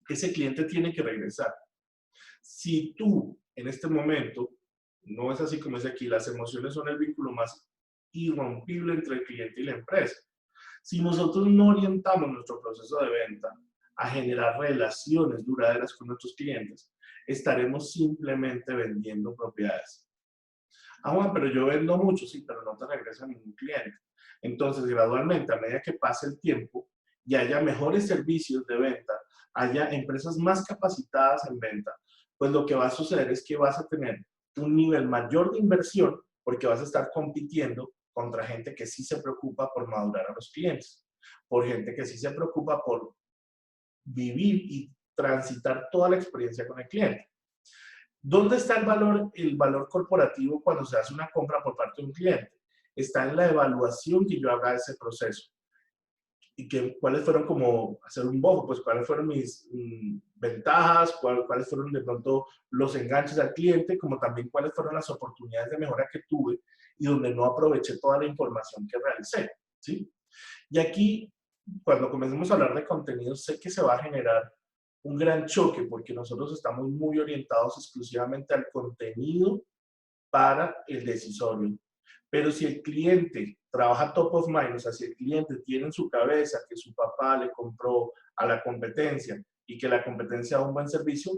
ese cliente tiene que regresar. Si tú, en este momento, no es así como es aquí, las emociones son el vínculo más irrompible entre el cliente y la empresa. Si nosotros no orientamos nuestro proceso de venta a generar relaciones duraderas con nuestros clientes, estaremos simplemente vendiendo propiedades. Ah, bueno, pero yo vendo mucho, sí, pero no te regresa ningún cliente. Entonces, gradualmente, a medida que pase el tiempo y haya mejores servicios de venta, haya empresas más capacitadas en venta, pues lo que va a suceder es que vas a tener un nivel mayor de inversión porque vas a estar compitiendo contra gente que sí se preocupa por madurar a los clientes, por gente que sí se preocupa por vivir y transitar toda la experiencia con el cliente. ¿Dónde está el valor corporativo cuando se hace una compra por parte de un cliente? Está en la evaluación que yo haga de ese proceso. Y cuáles fueron como, hacer un bojo, pues cuáles fueron mis ventajas, cuáles fueron de pronto los enganches al cliente, como también cuáles fueron las oportunidades de mejora que tuve y donde no aproveché toda la información que realicé, ¿sí? Y aquí, cuando comencemos a hablar de contenido, sé que se va a generar un gran choque porque nosotros estamos muy orientados exclusivamente al contenido para el decisorio. Pero si el cliente trabaja top of mind, o sea, si el cliente tiene en su cabeza que su papá le compró a la competencia y que la competencia da un buen servicio,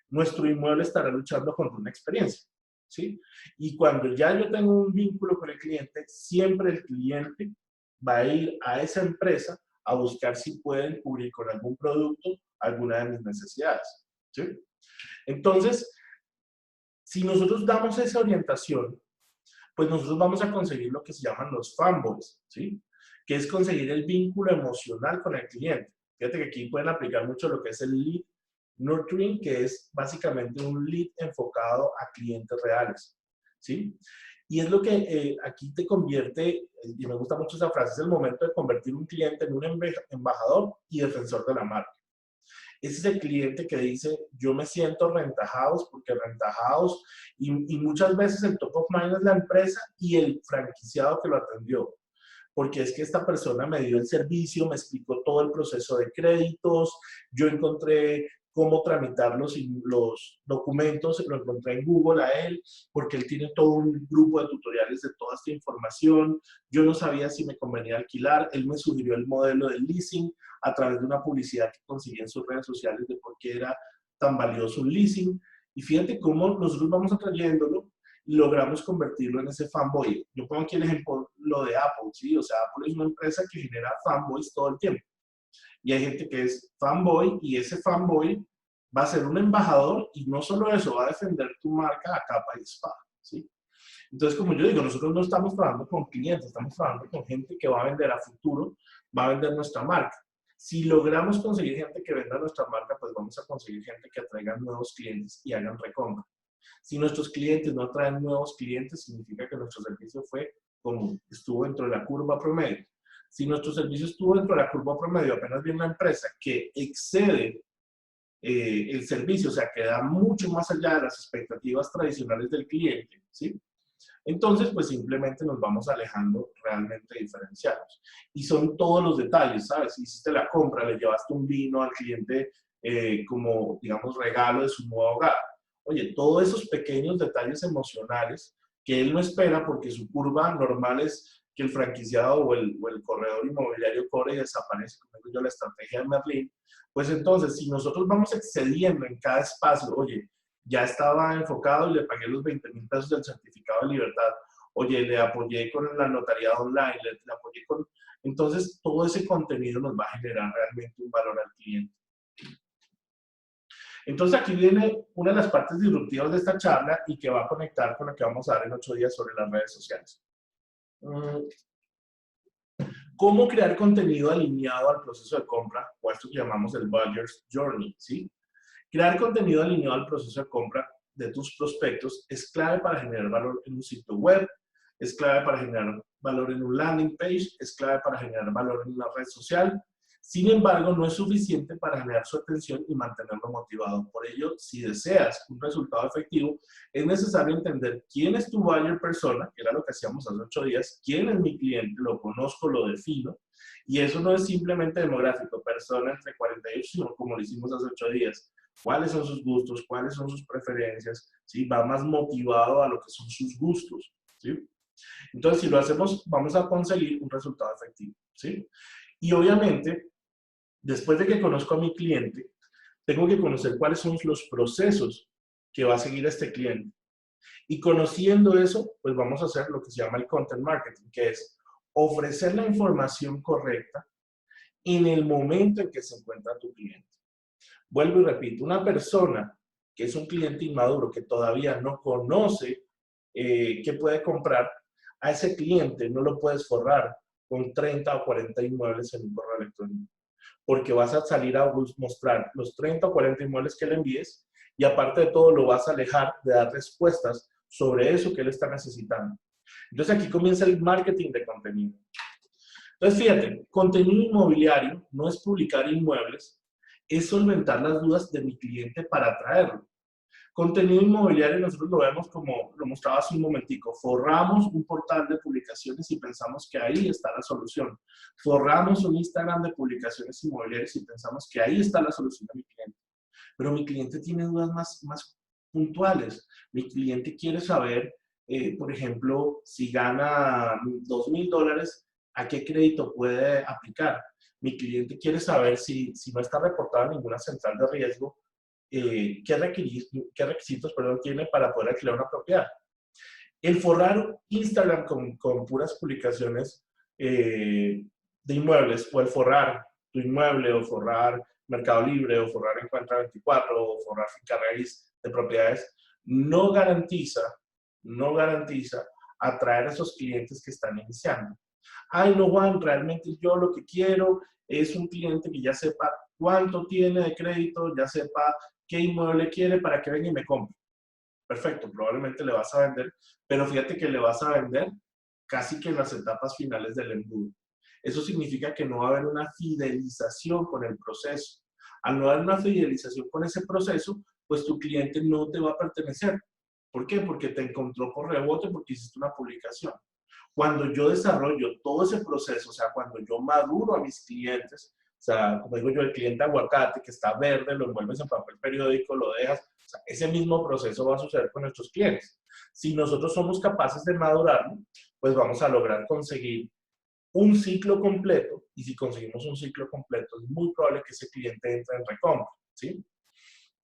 nuestro inmueble estará luchando contra una experiencia, ¿sí? Y cuando ya yo tengo un vínculo con el cliente, siempre el cliente va a ir a esa empresa a buscar si pueden cubrir con algún producto alguna de mis necesidades, ¿sí? Entonces, si nosotros damos esa orientación, pues nosotros vamos a conseguir lo que se llaman los fanboys, ¿sí? Que es conseguir el vínculo emocional con el cliente. Fíjate que aquí pueden aplicar mucho lo que es el lead nurturing, que es básicamente un lead enfocado a clientes reales, ¿sí? Y es lo que aquí te convierte, y me gusta mucho esa frase, es el momento de convertir un cliente en un embajador y defensor de la marca. Ese es el cliente que dice, yo me siento Rentahouse porque Rentahouse, y muchas veces el top of mind es la empresa y el franquiciado que lo atendió. porque es que esta persona me dio el servicio, me explicó todo el proceso de créditos, yo encontré cómo tramitar los documentos, lo encontré en Google a él, porque él tiene todo un grupo de tutoriales de toda esta información. Yo no sabía si me convenía alquilar, él me sugirió el modelo del leasing a través de una publicidad que conseguí en sus redes sociales de por qué era tan valioso un leasing. Y fíjate cómo nosotros vamos atrayéndolo y logramos convertirlo en ese fanboy. Yo pongo aquí el ejemplo lo de Apple, ¿sí? O sea, Apple es una empresa que genera fanboys todo el tiempo. Y hay gente que es fanboy y ese fanboy va a ser un embajador y no solo eso, va a defender tu marca a capa y espada, ¿sí? Entonces, como yo digo, nosotros no estamos trabajando con clientes, estamos trabajando con gente que va a vender a futuro, va a vender nuestra marca. Si logramos conseguir gente que venda nuestra marca, pues vamos a conseguir gente que atraiga nuevos clientes y hagan recompra. Si nuestros clientes no atraen nuevos clientes, significa que nuestro servicio fue como estuvo dentro de la curva promedio. Si nuestro servicio estuvo dentro de la curva promedio, apenas viene una empresa que excede el servicio, o sea, que da mucho más allá de las expectativas tradicionales del cliente, ¿sí? Entonces, pues simplemente nos vamos alejando realmente diferenciados. Y son todos los detalles, ¿sabes? Hiciste la compra, le llevaste un vino al cliente como, digamos, regalo de su nuevo hogar. Oye, todos esos pequeños detalles emocionales que él no espera porque su curva normal es que el franquiciado o el corredor inmobiliario cobre y desaparece, como digo yo, la estrategia de Merlin. Pues entonces, si nosotros vamos excediendo en cada espacio, oye, ya estaba enfocado y le pagué los 20,000 pesos del certificado de libertad. Oye, le apoyé con la notaría online, le apoyé con... Entonces, todo ese contenido nos va a generar realmente un valor al cliente. Entonces, aquí viene una de las partes disruptivas de esta charla y que va a conectar con lo que vamos a dar en 8 días sobre las redes sociales. ¿Cómo crear contenido alineado al proceso de compra? O esto que llamamos el Buyer's Journey, ¿sí? Crear contenido alineado al proceso de compra de tus prospectos es clave para generar valor en un sitio web, es clave para generar valor en un landing page, es clave para generar valor en una red social. Sin embargo, no es suficiente para generar su atención y mantenerlo motivado. Por ello, si deseas un resultado efectivo, es necesario entender quién es tu buyer persona, que era lo que hacíamos hace 8 días, quién es mi cliente, lo conozco, lo defino, y eso no es simplemente demográfico, persona entre 48, sino como lo hicimos hace 8 días. ¿Cuáles son sus gustos? ¿Cuáles son sus preferencias? ¿Sí? Va más motivado a lo que son sus gustos, ¿sí? Entonces, si lo hacemos, vamos a conseguir un resultado efectivo, ¿sí? Y obviamente, después de que conozco a mi cliente, tengo que conocer cuáles son los procesos que va a seguir este cliente. Y conociendo eso, pues vamos a hacer lo que se llama el content marketing, que es ofrecer la información correcta en el momento en que se encuentra tu cliente. Vuelvo y repito, una persona que es un cliente inmaduro, que todavía no conoce qué puede comprar, a ese cliente no lo puedes forrar con 30 o 40 inmuebles en un correo electrónico, porque vas a salir a mostrar los 30 o 40 inmuebles que le envíes y aparte de todo lo vas a alejar de dar respuestas sobre eso que él está necesitando. Entonces aquí comienza el marketing de contenido. Entonces fíjate, contenido inmobiliario no es publicar inmuebles, es solventar las dudas de mi cliente para atraerlo. Contenido inmobiliario nosotros lo vemos como lo mostraba hace un momentico. Forramos un portal de publicaciones y pensamos que ahí está la solución. Forramos un Instagram de publicaciones inmobiliarias y pensamos que ahí está la solución de mi cliente. Pero mi cliente tiene dudas más puntuales. Mi cliente quiere saber, por ejemplo, si gana $2,000, ¿a qué crédito puede aplicar? Mi cliente quiere saber si no está reportado en ninguna central de riesgo, qué requisitos tiene para poder alquilar una propiedad. El forrar Instagram con puras publicaciones de inmuebles, o el forrar tu inmueble, o forrar Mercado Libre, o forrar Encuentra 24, o forrar Finca Raíz de propiedades, no garantiza atraer a esos clientes que están iniciando. Ay, no, Juan, realmente yo lo que quiero es un cliente que ya sepa cuánto tiene de crédito, ya sepa qué inmueble quiere para que venga y me compre. Perfecto, probablemente le vas a vender, pero fíjate que le vas a vender casi que en las etapas finales del embudo. Eso significa que no va a haber una fidelización con el proceso. Al no haber una fidelización con ese proceso, pues tu cliente no te va a pertenecer. ¿Por qué? Porque te encontró por rebote, porque hiciste una publicación. Cuando yo desarrollo todo ese proceso, o sea, cuando yo maduro a mis clientes, o sea, como digo yo, el cliente aguacate que está verde, lo envuelves en papel periódico, lo dejas, o sea, ese mismo proceso va a suceder con nuestros clientes. Si nosotros somos capaces de madurarlo, pues vamos a lograr conseguir un ciclo completo, y si conseguimos un ciclo completo, es muy probable que ese cliente entre en recompra, ¿sí?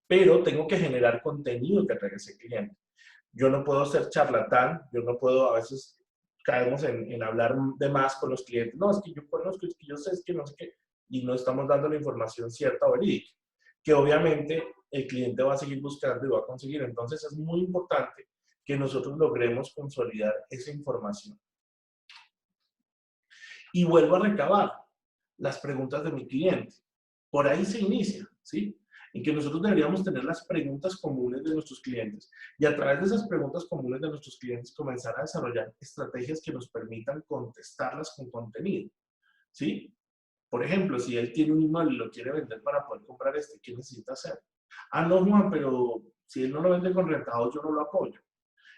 Pero tengo que generar contenido que atraiga a ese cliente. Yo no puedo ser charlatán, yo no puedo, a veces caemos en hablar de más con los clientes. No, es que yo conozco, es que yo sé, es que no sé qué, y no estamos dando la información cierta o verídica, que obviamente el cliente va a seguir buscando y va a conseguir. Entonces es muy importante que nosotros logremos consolidar esa información. Y vuelvo a recabar las preguntas de mi cliente. Por ahí se inicia, ¿sí? En que nosotros deberíamos tener las preguntas comunes de nuestros clientes y a través de esas preguntas comunes de nuestros clientes comenzar a desarrollar estrategias que nos permitan contestarlas con contenido, ¿sí? Por ejemplo, si él tiene un inmueble y lo quiere vender para poder comprar este, ¿qué necesita hacer? Ah, no, Juan, pero si él no lo vende con rentados, yo no lo apoyo.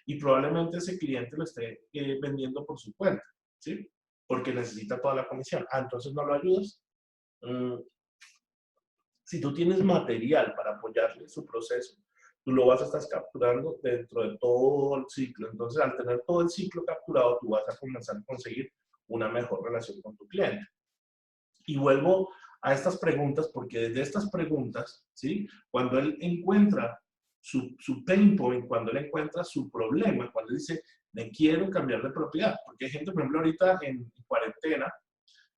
Y probablemente ese cliente lo esté vendiendo por su cuenta, ¿sí? Porque necesita toda la comisión. Ah, entonces no lo ayudas. Mm, si tú tienes material para apoyarle su proceso, tú lo vas a estar capturando dentro de todo el ciclo. Entonces, al tener todo el ciclo capturado, tú vas a comenzar a conseguir una mejor relación con tu cliente. Y vuelvo a estas preguntas, porque desde estas preguntas, ¿sí? Cuando él encuentra su pain point, cuando él encuentra su problema, cuando dice, me quiero cambiar de propiedad, porque hay gente, por ejemplo, ahorita en cuarentena,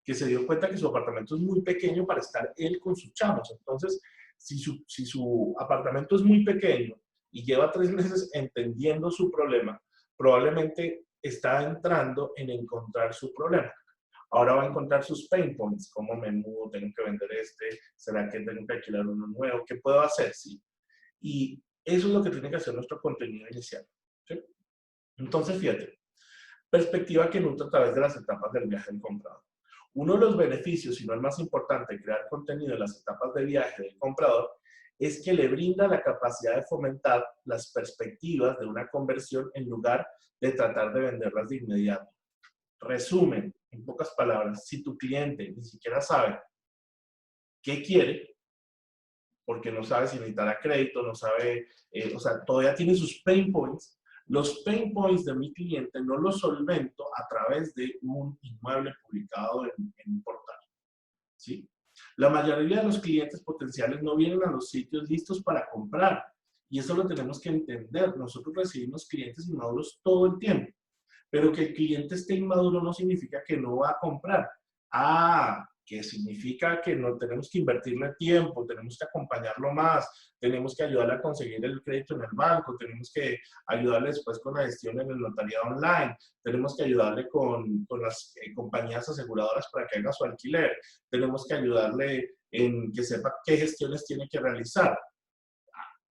que se dio cuenta que su apartamento es muy pequeño para estar él con sus chamos. Entonces, si su apartamento es muy pequeño y lleva 3 meses entendiendo su problema, probablemente está entrando en encontrar su problema. Ahora va a encontrar sus pain points, cómo me mudo, tengo que vender este, será que tengo que alquilar uno nuevo, ¿qué puedo hacer? Sí. Y eso es lo que tiene que hacer nuestro contenido inicial. ¿Sí? Entonces, fíjate, perspectiva que nutre a través de las etapas del viaje del comprador. Uno de los beneficios, si no el más importante, de crear contenido en las etapas de viaje del comprador, es que le brinda la capacidad de fomentar las perspectivas de una conversión en lugar de tratar de venderlas de inmediato. Resumen, en pocas palabras, si tu cliente ni siquiera sabe qué quiere, porque no sabe si necesitará crédito, no sabe, o sea, todavía tiene sus pain points. Los pain points de mi cliente no los solvento a través de un inmueble publicado en un portal, ¿sí? La mayoría de los clientes potenciales no vienen a los sitios listos para comprar, y eso lo tenemos que entender. Nosotros recibimos clientes inmaduros todo el tiempo, pero que el cliente esté inmaduro no significa que no va a comprar. Ah, que significa que no tenemos que invertirle tiempo, tenemos que acompañarlo más, tenemos que ayudarle a conseguir el crédito en el banco, tenemos que ayudarle después con la gestión en el notariado online, tenemos que ayudarle con las compañías aseguradoras para que haga su alquiler, tenemos que ayudarle en que sepa qué gestiones tiene que realizar.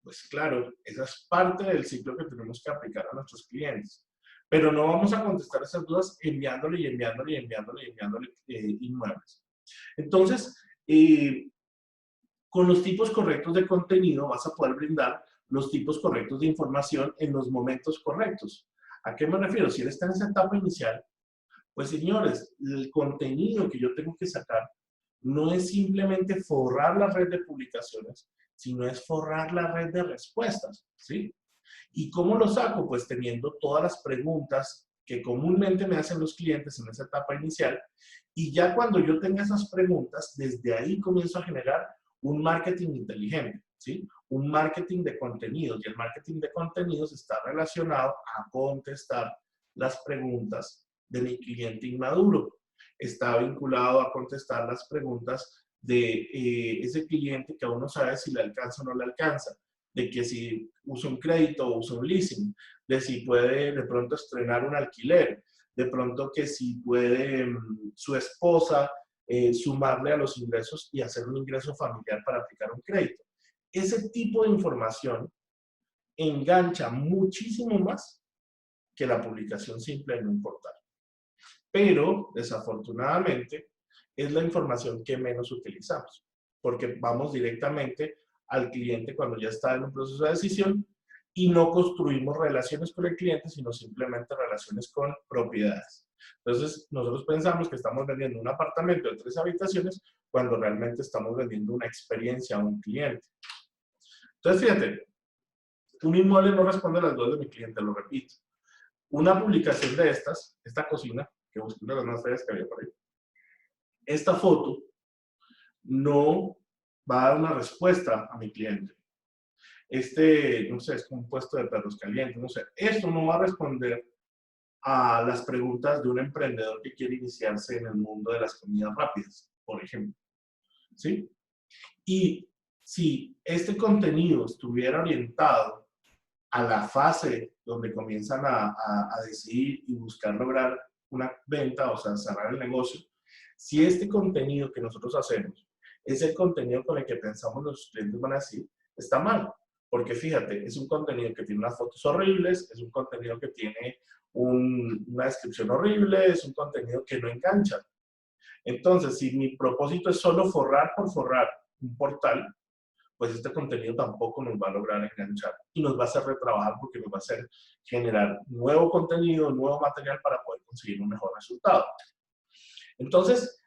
Pues claro, esa es parte del ciclo que tenemos que aplicar a nuestros clientes. Pero no vamos a contestar esas dudas enviándole y enviándole y enviándole y enviándole inmuebles. Entonces, con los tipos correctos de contenido vas a poder brindar los tipos correctos de información en los momentos correctos. ¿A qué me refiero? Si él está en esa etapa inicial, pues señores, el contenido que yo tengo que sacar no es simplemente forrar la red de publicaciones, sino es forrar la red de respuestas, ¿sí? ¿Y cómo lo saco? Pues teniendo todas las preguntas que comúnmente me hacen los clientes en esa etapa inicial, y ya cuando yo tenga esas preguntas, desde ahí comienzo a generar un marketing inteligente, ¿sí? Un marketing de contenidos, y el marketing de contenidos está relacionado a contestar las preguntas de mi cliente inmaduro. Está vinculado a contestar las preguntas de ese cliente que aún no sabe si le alcanza o no le alcanza, de que si usa un crédito o usa un leasing, de si puede de pronto estrenar un alquiler, de pronto que si puede su esposa sumarle a los ingresos y hacer un ingreso familiar para aplicar un crédito. Ese tipo de información engancha muchísimo más que la publicación simple en un portal. Pero, desafortunadamente, es la información que menos utilizamos, porque vamos directamente al cliente cuando ya está en un proceso de decisión y no construimos relaciones con el cliente, sino simplemente relaciones con propiedades. Entonces, nosotros pensamos que estamos vendiendo un apartamento de 3 habitaciones cuando realmente estamos vendiendo una experiencia a un cliente. Entonces, fíjate, un inmueble no responde a las dudas de mi cliente, lo repito. Una publicación de esta cocina, que busqué una de las más feas que había por ahí, esta foto no va a dar una respuesta a mi cliente. No sé, es como un puesto de perros calientes, no sé. Esto no va a responder a las preguntas de un emprendedor que quiere iniciarse en el mundo de las comidas rápidas, por ejemplo. ¿Sí? Y si este contenido estuviera orientado a la fase donde comienzan a decidir y buscar lograr una venta, o sea, cerrar el negocio, si este contenido que nosotros hacemos es el contenido con el que pensamos los clientes van a decir, está mal. Porque fíjate, es un contenido que tiene unas fotos horribles, es un contenido que tiene una descripción horrible, es un contenido que no engancha. Entonces, si mi propósito es solo forrar por forrar un portal, pues este contenido tampoco nos va a lograr enganchar y nos va a hacer retrabajar porque nos va a hacer generar nuevo contenido, nuevo material para poder conseguir un mejor resultado. Entonces,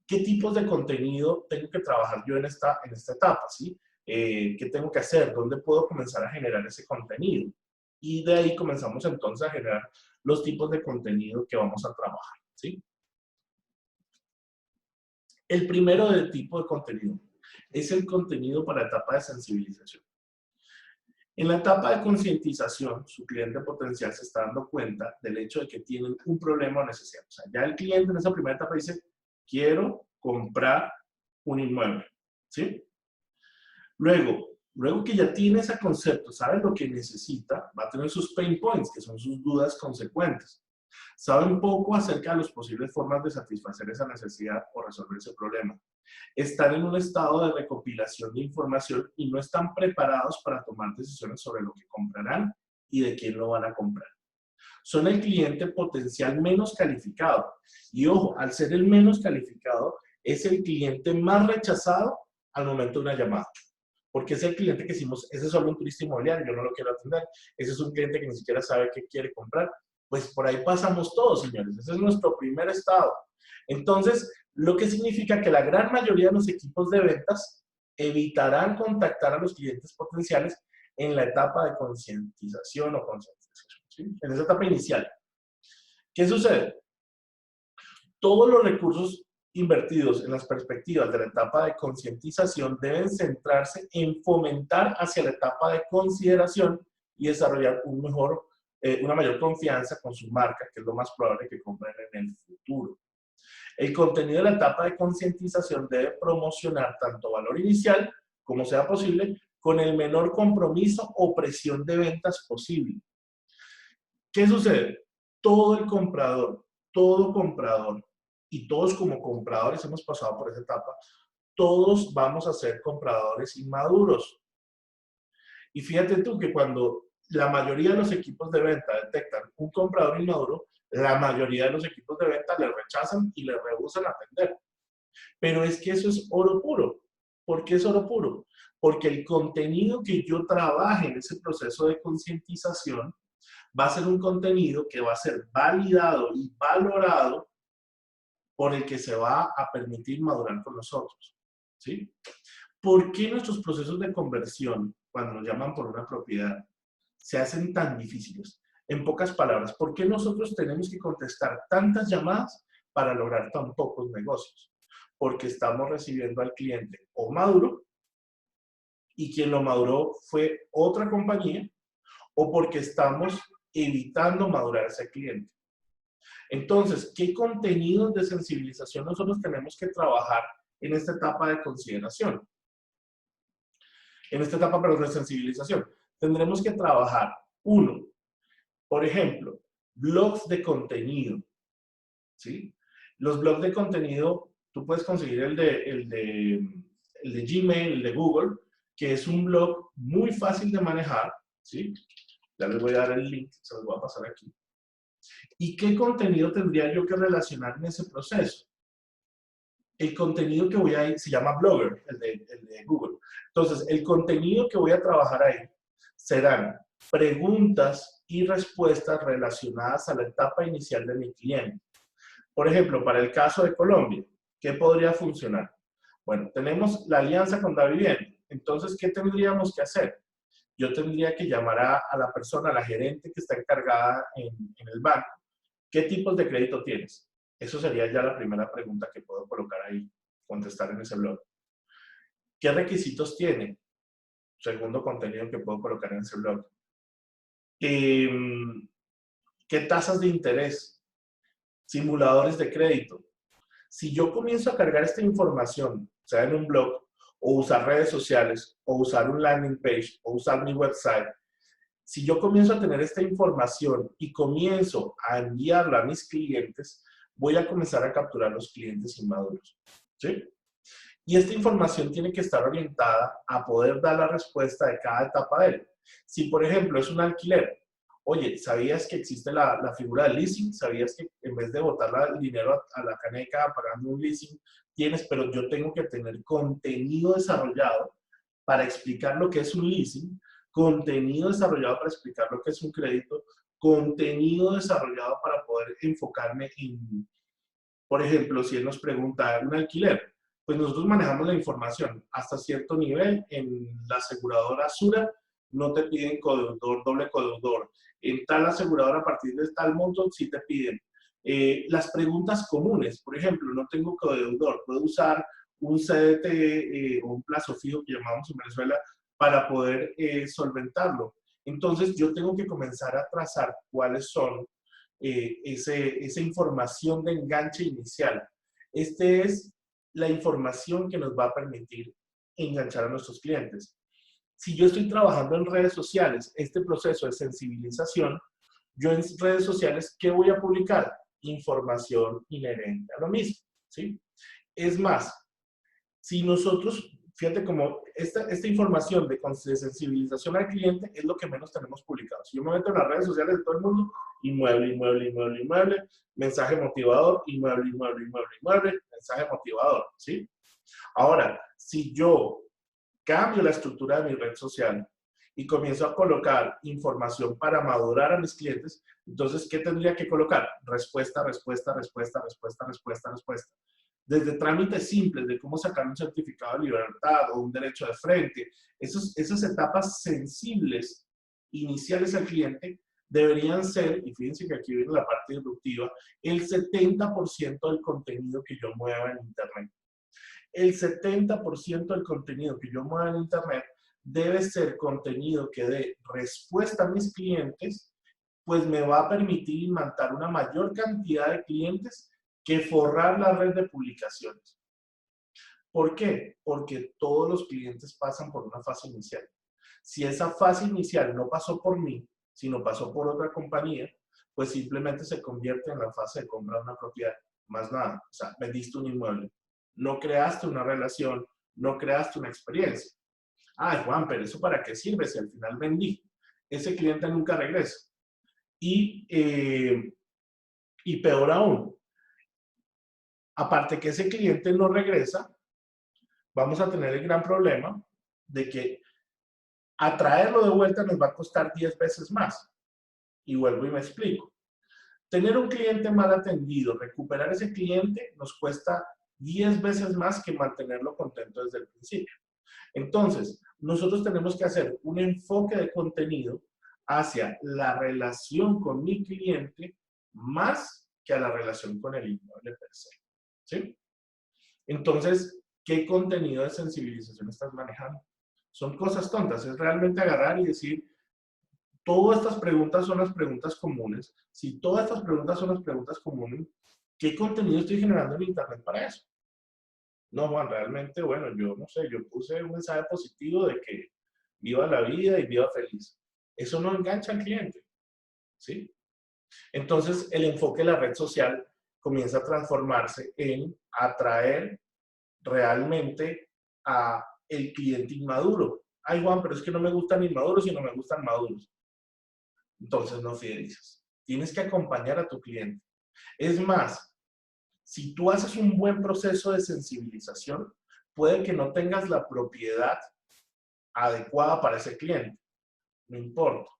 ¿qué tipos de contenido tengo que trabajar yo en esta etapa? ¿Sí? ¿Qué tengo que hacer? ¿Dónde puedo comenzar a generar ese contenido? Y de ahí comenzamos entonces a generar los tipos de contenido que vamos a trabajar. ¿Sí? El primero del tipo de contenido es el contenido para la etapa de sensibilización. En la etapa de concientización, su cliente potencial se está dando cuenta del hecho de que tienen un problema o necesidad. O sea, ya el cliente en esa primera etapa dice, quiero comprar un inmueble. ¿Sí? Luego que ya tiene ese concepto, sabe lo que necesita, va a tener sus pain points, que son sus dudas consecuentes. Sabe un poco acerca de las posibles formas de satisfacer esa necesidad o resolver ese problema. Están en un estado de recopilación de información y no están preparados para tomar decisiones sobre lo que comprarán y de quién lo van a comprar. Son el cliente potencial menos calificado. Y ojo, al ser el menos calificado, es el cliente más rechazado al momento de una llamada. Porque es el cliente que decimos, ese es solo un turista inmobiliario, yo no lo quiero atender. Ese es un cliente que ni siquiera sabe qué quiere comprar. Pues por ahí pasamos todos, señores. Ese es nuestro primer estado. Entonces, lo que significa que la gran mayoría de los equipos de ventas evitarán contactar a los clientes potenciales en la etapa de concientización o concientización, ¿sí? En esa etapa inicial. ¿Qué sucede? Todos los recursos invertidos en las perspectivas de la etapa de concientización deben centrarse en fomentar hacia la etapa de consideración y desarrollar una mayor confianza con su marca, que es lo más probable que compren en el futuro. El contenido de la etapa de concientización debe promocionar tanto valor inicial como sea posible con el menor compromiso o presión de ventas posible. ¿Qué sucede? Todo comprador, y todos como compradores hemos pasado por esa etapa, todos vamos a ser compradores inmaduros. Y fíjate tú que cuando la mayoría de los equipos de venta detectan un comprador inmaduro, la mayoría de los equipos de venta le rechazan y le rehúsan atender. Pero es que eso es oro puro. ¿Por qué es oro puro? Porque el contenido que yo trabaje en ese proceso de concientización va a ser un contenido que va a ser validado y valorado por el que se va a permitir madurar con nosotros. ¿Sí? ¿Por qué nuestros procesos de conversión, cuando nos llaman por una propiedad, se hacen tan difíciles? En pocas palabras, ¿por qué nosotros tenemos que contestar tantas llamadas para lograr tan pocos negocios? Porque estamos recibiendo al cliente o maduro, y quien lo maduró fue otra compañía, o porque estamos evitando madurar a ese cliente. Entonces, ¿qué contenidos de sensibilización nosotros tenemos que trabajar en esta etapa de consideración? En esta etapa, pero de sensibilización. Tendremos que trabajar, uno, por ejemplo, blogs de contenido. ¿Sí? Los blogs de contenido, tú puedes conseguir el de Gmail, el de Google, que es un blog muy fácil de manejar. ¿Sí? Ya les voy a dar el link, se los voy a pasar aquí. ¿Y qué contenido tendría yo que relacionar en ese proceso? El contenido que voy a ir, se llama Blogger, el de Google. Entonces, el contenido que voy a trabajar ahí serán preguntas y respuestas relacionadas a la etapa inicial de mi cliente. Por ejemplo, para el caso de Colombia, ¿qué podría funcionar? Bueno, tenemos la alianza con Davivienda. Entonces, ¿qué tendríamos que hacer? Yo tendría que llamar a la persona, a la gerente que está encargada en el banco. ¿Qué tipos de crédito tienes? Eso sería ya la primera pregunta que puedo colocar ahí, contestar en ese blog. ¿Qué requisitos tiene? Segundo contenido que puedo colocar en ese blog. ¿Qué tasas de interés? Simuladores de crédito. Si yo comienzo a cargar esta información, sea en un blog, o usar redes sociales, o usar un landing page, o usar mi website, si yo comienzo a tener esta información y comienzo a enviarla a mis clientes, voy a comenzar a capturar los clientes inmaduros. ¿Sí? Y esta información tiene que estar orientada a poder dar la respuesta de cada etapa de él. Si, por ejemplo, es un alquiler, oye, ¿sabías que existe la figura del leasing? ¿Sabías que en vez de botar el dinero a la caneca pagando un leasing, tienes, pero yo tengo que tener contenido desarrollado para explicar lo que es un leasing, contenido desarrollado para explicar lo que es un crédito, contenido desarrollado para poder enfocarme en, por ejemplo, si él nos pregunta un alquiler, pues nosotros manejamos la información hasta cierto nivel. En la aseguradora Sura no te piden codeudor, doble codeudor. En tal aseguradora a partir de tal monto sí te piden. Las preguntas comunes, por ejemplo, no tengo codeudor, puedo usar un CDT o un plazo fijo que llamamos en Venezuela para poder solventarlo. Entonces yo tengo que comenzar a trazar cuáles son esa información de enganche inicial. Esta es la información que nos va a permitir enganchar a nuestros clientes. Si yo estoy trabajando en redes sociales, este proceso de sensibilización, yo en redes sociales, ¿qué voy a publicar? Información inherente a lo mismo, ¿sí? Es más, si nosotros, fíjate como esta información de sensibilización al cliente es lo que menos tenemos publicado. Si yo me meto en las redes sociales de todo el mundo, inmueble, inmueble, inmueble, inmueble, mensaje motivador, inmueble, inmueble, inmueble, inmueble, mensaje motivador, ¿sí? Ahora, si yo cambio la estructura de mi red social y comienzo a colocar información para madurar a mis clientes, entonces, ¿qué tendría que colocar? Respuesta, respuesta, respuesta, respuesta, respuesta, respuesta. Desde trámites simples de cómo sacar un certificado de libertad o un derecho de frente, esas etapas sensibles iniciales al cliente deberían ser, y fíjense que aquí viene la parte disruptiva, el 70% del contenido que yo mueva en Internet. El 70% del contenido que yo mueva en Internet debe ser contenido que dé respuesta a mis clientes, pues me va a permitir imantar una mayor cantidad de clientes que forrar la red de publicaciones. ¿Por qué? Porque todos los clientes pasan por una fase inicial. Si esa fase inicial no pasó por mí, sino pasó por otra compañía, pues simplemente se convierte en la fase de compra de una propiedad. Más nada, o sea, vendiste un inmueble. No creaste una relación, no creaste una experiencia. Ay, Juan, pero ¿eso para qué sirve si al final vendí? Ese cliente nunca regresa. Y peor aún, aparte que ese cliente no regresa, vamos a tener el gran problema de que atraerlo de vuelta nos va a costar 10 veces más. Y vuelvo y me explico. Tener un cliente mal atendido, recuperar ese cliente nos cuesta 10 veces más que mantenerlo contento desde el principio. Entonces, nosotros tenemos que hacer un enfoque de contenido hacia la relación con mi cliente más que a la relación con el inmueble per se. ¿Sí? Entonces, ¿qué contenido de sensibilización estás manejando? Son cosas tontas, es realmente agarrar y decir, todas estas preguntas son las preguntas comunes. Si todas estas preguntas son las preguntas comunes, ¿qué contenido estoy generando en Internet para eso? No, Juan, realmente, bueno, yo no sé, yo puse un mensaje positivo de que viva la vida y viva feliz. Eso no engancha al cliente, ¿sí? Entonces, el enfoque de la red social comienza a transformarse en atraer realmente a el cliente inmaduro. Ay, Juan, pero es que no me gustan inmaduros, sino me gustan maduros. Entonces no fidelizas. Tienes que acompañar a tu cliente. Es más, si tú haces un buen proceso de sensibilización, puede que no tengas la propiedad adecuada para ese cliente. No importa.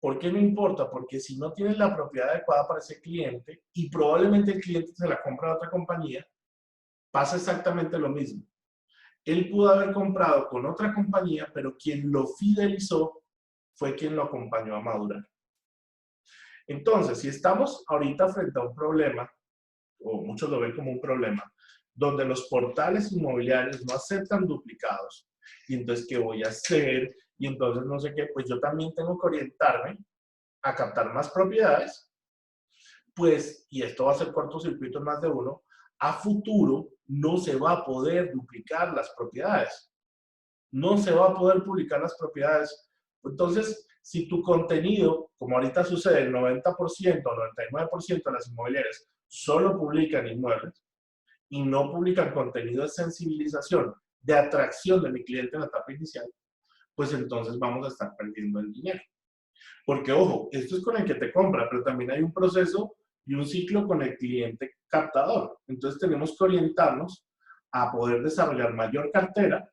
¿Por qué no importa? Porque si no tienes la propiedad adecuada para ese cliente y probablemente el cliente se la compra a otra compañía, pasa exactamente lo mismo. Él pudo haber comprado con otra compañía, pero quien lo fidelizó fue quien lo acompañó a madurar. Entonces, si estamos ahorita frente a un problema, o muchos lo ven como un problema, donde los portales inmobiliarios no aceptan duplicados, y entonces, ¿qué voy a hacer? Y entonces, no sé qué, pues yo también tengo que orientarme a captar más propiedades, pues, y esto va a ser cortocircuito en más de uno, a futuro no se va a poder duplicar las propiedades. No se va a poder publicar las propiedades. Entonces, si tu contenido, como ahorita sucede, el 90% o 99% de las inmobiliarias solo publican inmuebles y no publican contenido de sensibilización, de atracción de mi cliente en la etapa inicial, pues entonces vamos a estar perdiendo el dinero. Porque, ojo, esto es con el que te compra, pero también hay un proceso y un ciclo con el cliente captador. Entonces tenemos que orientarnos a poder desarrollar mayor cartera,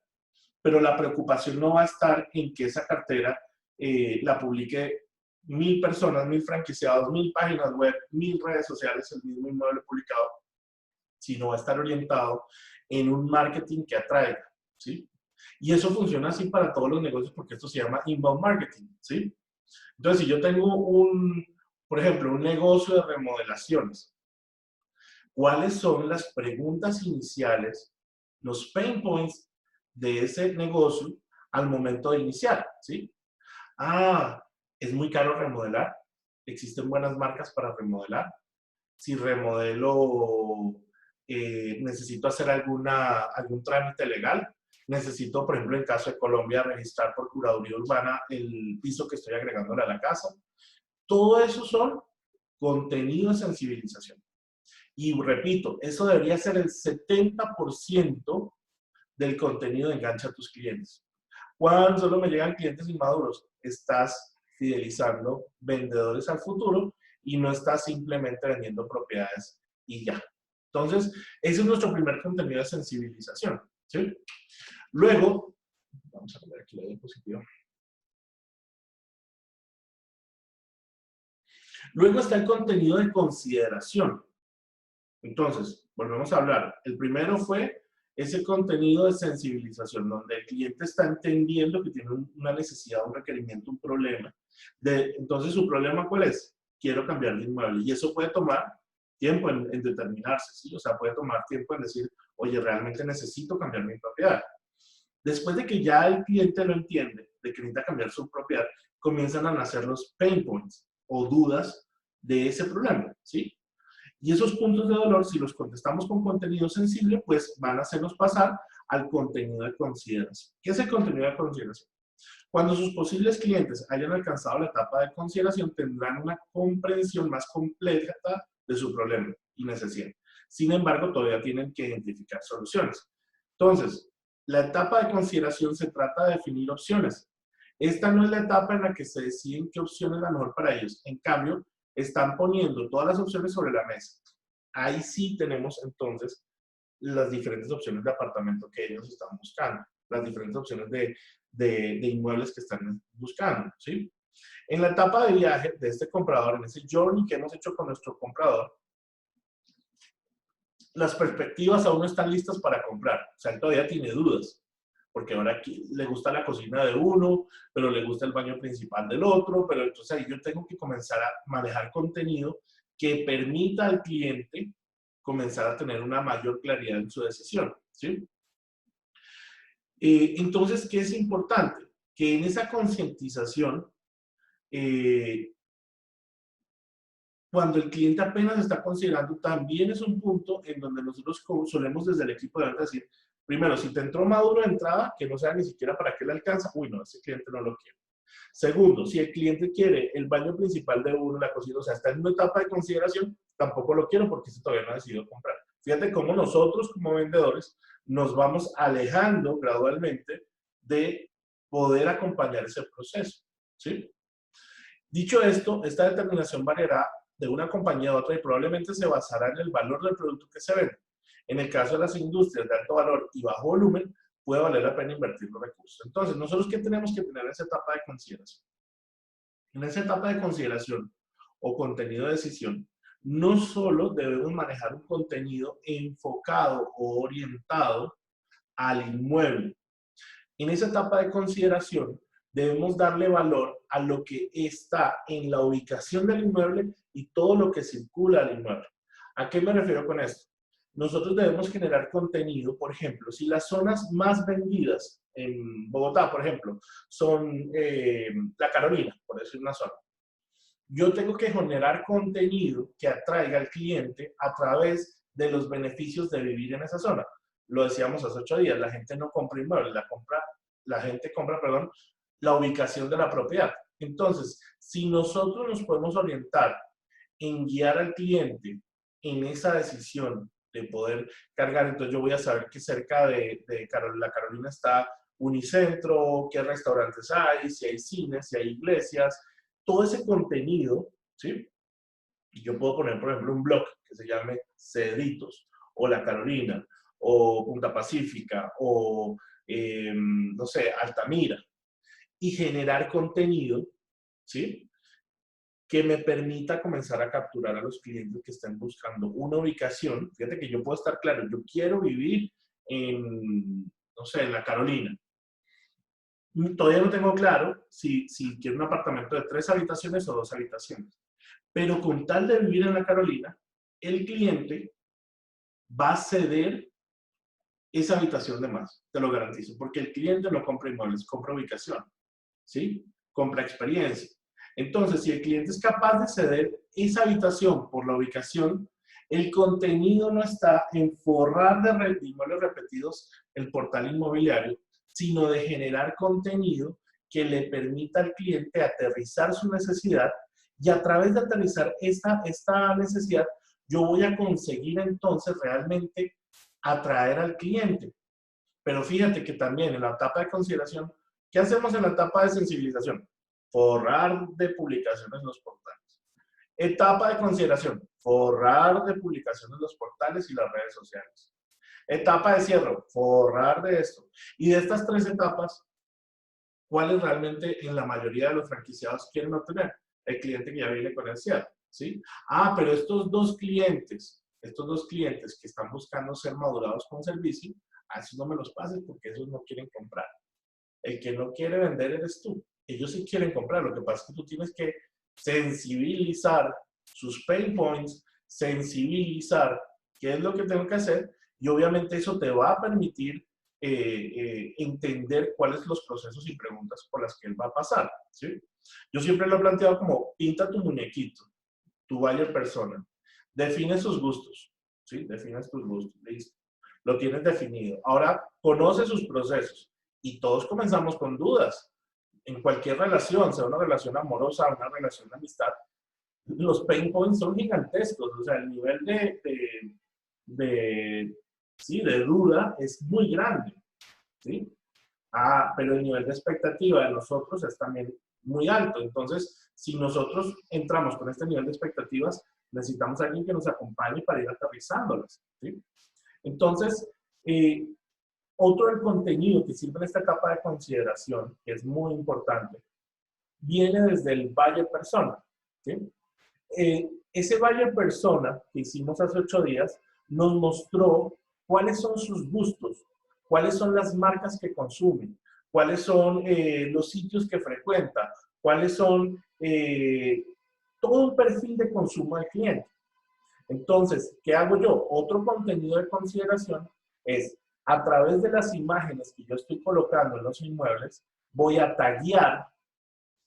pero la preocupación no va a estar en que esa cartera la publique 1000 personas, 1000 franquiciados, 1000 páginas web, 1000 redes sociales, el mismo inmueble publicado, sino va a estar orientado en un marketing que atraiga, ¿sí? Y eso funciona así para todos los negocios porque esto se llama inbound marketing, ¿sí? Entonces, si yo tengo por ejemplo, un negocio de remodelaciones, ¿cuáles son las preguntas iniciales, los pain points de ese negocio al momento de iniciar? ¿Sí? Ah, es muy caro remodelar. Existen buenas marcas para remodelar. Si remodelo, necesito hacer algún trámite legal. Necesito, por ejemplo, en caso de Colombia, registrar por curaduría urbana el piso que estoy agregándole a la casa. Todo eso son contenido de sensibilización. Y repito, eso debería ser el 70% del contenido de engancha a tus clientes. Cuando solo me llegan clientes inmaduros, estás fidelizando vendedores al futuro y no estás simplemente vendiendo propiedades y ya. Entonces, ese es nuestro primer contenido de sensibilización, ¿sí? Luego, vamos a poner aquí la diapositiva. Luego está el contenido de consideración. Entonces, volvemos a hablar. El primero fue ese contenido de sensibilización, donde el cliente está entendiendo que tiene una necesidad, un requerimiento, un problema. Entonces, ¿su problema cuál es? Quiero cambiar de inmueble. Y eso puede tomar tiempo en determinarse, ¿sí? O sea, puede tomar tiempo en decir, oye, realmente necesito cambiar mi propiedad. Después de que ya el cliente lo entiende, de que necesita cambiar su propiedad, comienzan a nacer los pain points o dudas de ese problema, ¿sí? Y esos puntos de dolor, si los contestamos con contenido sensible, pues van a hacernos pasar al contenido de consideración. ¿Qué es el contenido de consideración? Cuando sus posibles clientes hayan alcanzado la etapa de consideración, tendrán una comprensión más completa de su problema y necesidad. Sin embargo, todavía tienen que identificar soluciones. Entonces, la etapa de consideración se trata de definir opciones. Esta no es la etapa en la que se deciden qué opción es la mejor para ellos. En cambio, están poniendo todas las opciones sobre la mesa. Ahí sí tenemos entonces las diferentes opciones de apartamento que ellos están buscando, las diferentes opciones de inmuebles que están buscando, ¿sí? En la etapa de viaje de este comprador, en ese journey que hemos hecho con nuestro comprador, las perspectivas aún no están listas para comprar. O sea, él todavía tiene dudas, porque ahora aquí le gusta la cocina de uno, pero le gusta el baño principal del otro, pero entonces ahí yo tengo que comenzar a manejar contenido que permita al cliente comenzar a tener una mayor claridad en su decisión, ¿sí? Entonces, ¿qué es importante? Que en esa concientización, cuando el cliente apenas está considerando, también es un punto en donde nosotros solemos desde el equipo de ventas decir, primero, si te entró maduro de entrada, que no sea ni siquiera para qué le alcanza, uy, no, ese cliente no lo quiere. Segundo, si el cliente quiere el baño principal de uno, la cocina, o sea, está en una etapa de consideración, tampoco lo quiero porque ese todavía no ha decidido comprar. Fíjate cómo nosotros como vendedores nos vamos alejando gradualmente de poder acompañar ese proceso, ¿sí? Dicho esto, esta determinación variará de una compañía a otra y probablemente se basará en el valor del producto que se vende. En el caso de las industrias de alto valor y bajo volumen, puede valer la pena invertir los recursos. Entonces, nosotros, ¿qué tenemos que tener en esa etapa de consideración? En esa etapa de consideración o contenido de decisión, no solo debemos manejar un contenido enfocado o orientado al inmueble. En esa etapa de consideración, debemos darle valor a lo que está en la ubicación del inmueble y todo lo que circula al inmueble. ¿A qué me refiero con esto? Nosotros debemos generar contenido, por ejemplo, si las zonas más vendidas en Bogotá, por ejemplo, son La Carolina, por decir una zona. Yo tengo que generar contenido que atraiga al cliente a través de los beneficios de vivir en esa zona. Lo decíamos hace 8 días, la gente no compra inmuebles, la gente compra, perdón, la ubicación de la propiedad. Entonces, si nosotros nos podemos orientar en guiar al cliente en esa decisión de poder cargar, entonces yo voy a saber que cerca de La Carolina está Unicentro, qué restaurantes hay, si hay cines, si hay iglesias, todo ese contenido, ¿sí? Y yo puedo poner, por ejemplo, un blog que se llame Ceditos, o La Carolina, o Punta Pacífica, o, no sé, Altamira, y generar contenido, ¿sí? Que me permita comenzar a capturar a los clientes que estén buscando una ubicación. Fíjate que yo puedo estar claro, yo quiero vivir en, no sé, en La Carolina. Todavía no tengo claro si quiero un apartamento de 3 habitaciones o 2 habitaciones. Pero con tal de vivir en La Carolina, el cliente va a ceder esa habitación de más, te lo garantizo, porque el cliente no compra inmuebles, compra ubicación, ¿sí? Compra experiencia. Entonces, si el cliente es capaz de ceder esa habitación por la ubicación, el contenido no está en forrar de inmuebles repetidos el portal inmobiliario, sino de generar contenido que le permita al cliente aterrizar su necesidad y a través de aterrizar esta necesidad, yo voy a conseguir entonces realmente atraer al cliente. Pero fíjate que también en la etapa de consideración, ¿qué hacemos en la etapa de sensibilización? Forrar de publicaciones los portales. Etapa de consideración, forrar de publicaciones los portales y las redes sociales. Etapa de cierre, forrar de esto. Y de estas 3 etapas, ¿cuáles realmente en la mayoría de los franquiciados quieren obtener? El cliente que ya viene con el cierre, ¿sí? Ah, pero estos dos clientes que están buscando ser madurados con servicio, a esos no me los pases porque esos no quieren comprar. El que no quiere vender eres tú. Ellos sí quieren comprar. Lo que pasa es que tú tienes que sensibilizar sus pain points, sensibilizar qué es lo que tengo que hacer y obviamente eso te va a permitir entender cuáles son los procesos y preguntas por las que él va a pasar, ¿sí? Yo siempre lo he planteado como pinta tu muñequito, tu buyer persona, define sus gustos, ¿sí? Defines tus gustos, listo. Lo tienes definido. Ahora, conoce sus procesos y todos comenzamos con dudas. En cualquier relación, sea una relación amorosa, una relación de amistad, los pain points son gigantescos. O sea, el nivel sí, de duda es muy grande, ¿sí? Ah, pero el nivel de expectativa de nosotros es también muy alto. Entonces, si nosotros entramos con este nivel de expectativas, necesitamos a alguien que nos acompañe para ir aterrizándolas, ¿sí? Entonces, otro del contenido que sirve en esta etapa de consideración, que es muy importante, viene desde el buyer persona, ¿sí? Ese buyer persona que hicimos hace 8 días nos mostró cuáles son sus gustos, cuáles son las marcas que consumen, cuáles son los sitios que frecuenta, cuáles son todo un perfil de consumo del cliente. Entonces, ¿qué hago yo? Otro contenido de consideración es, a través de las imágenes que yo estoy colocando en los inmuebles, voy a taguear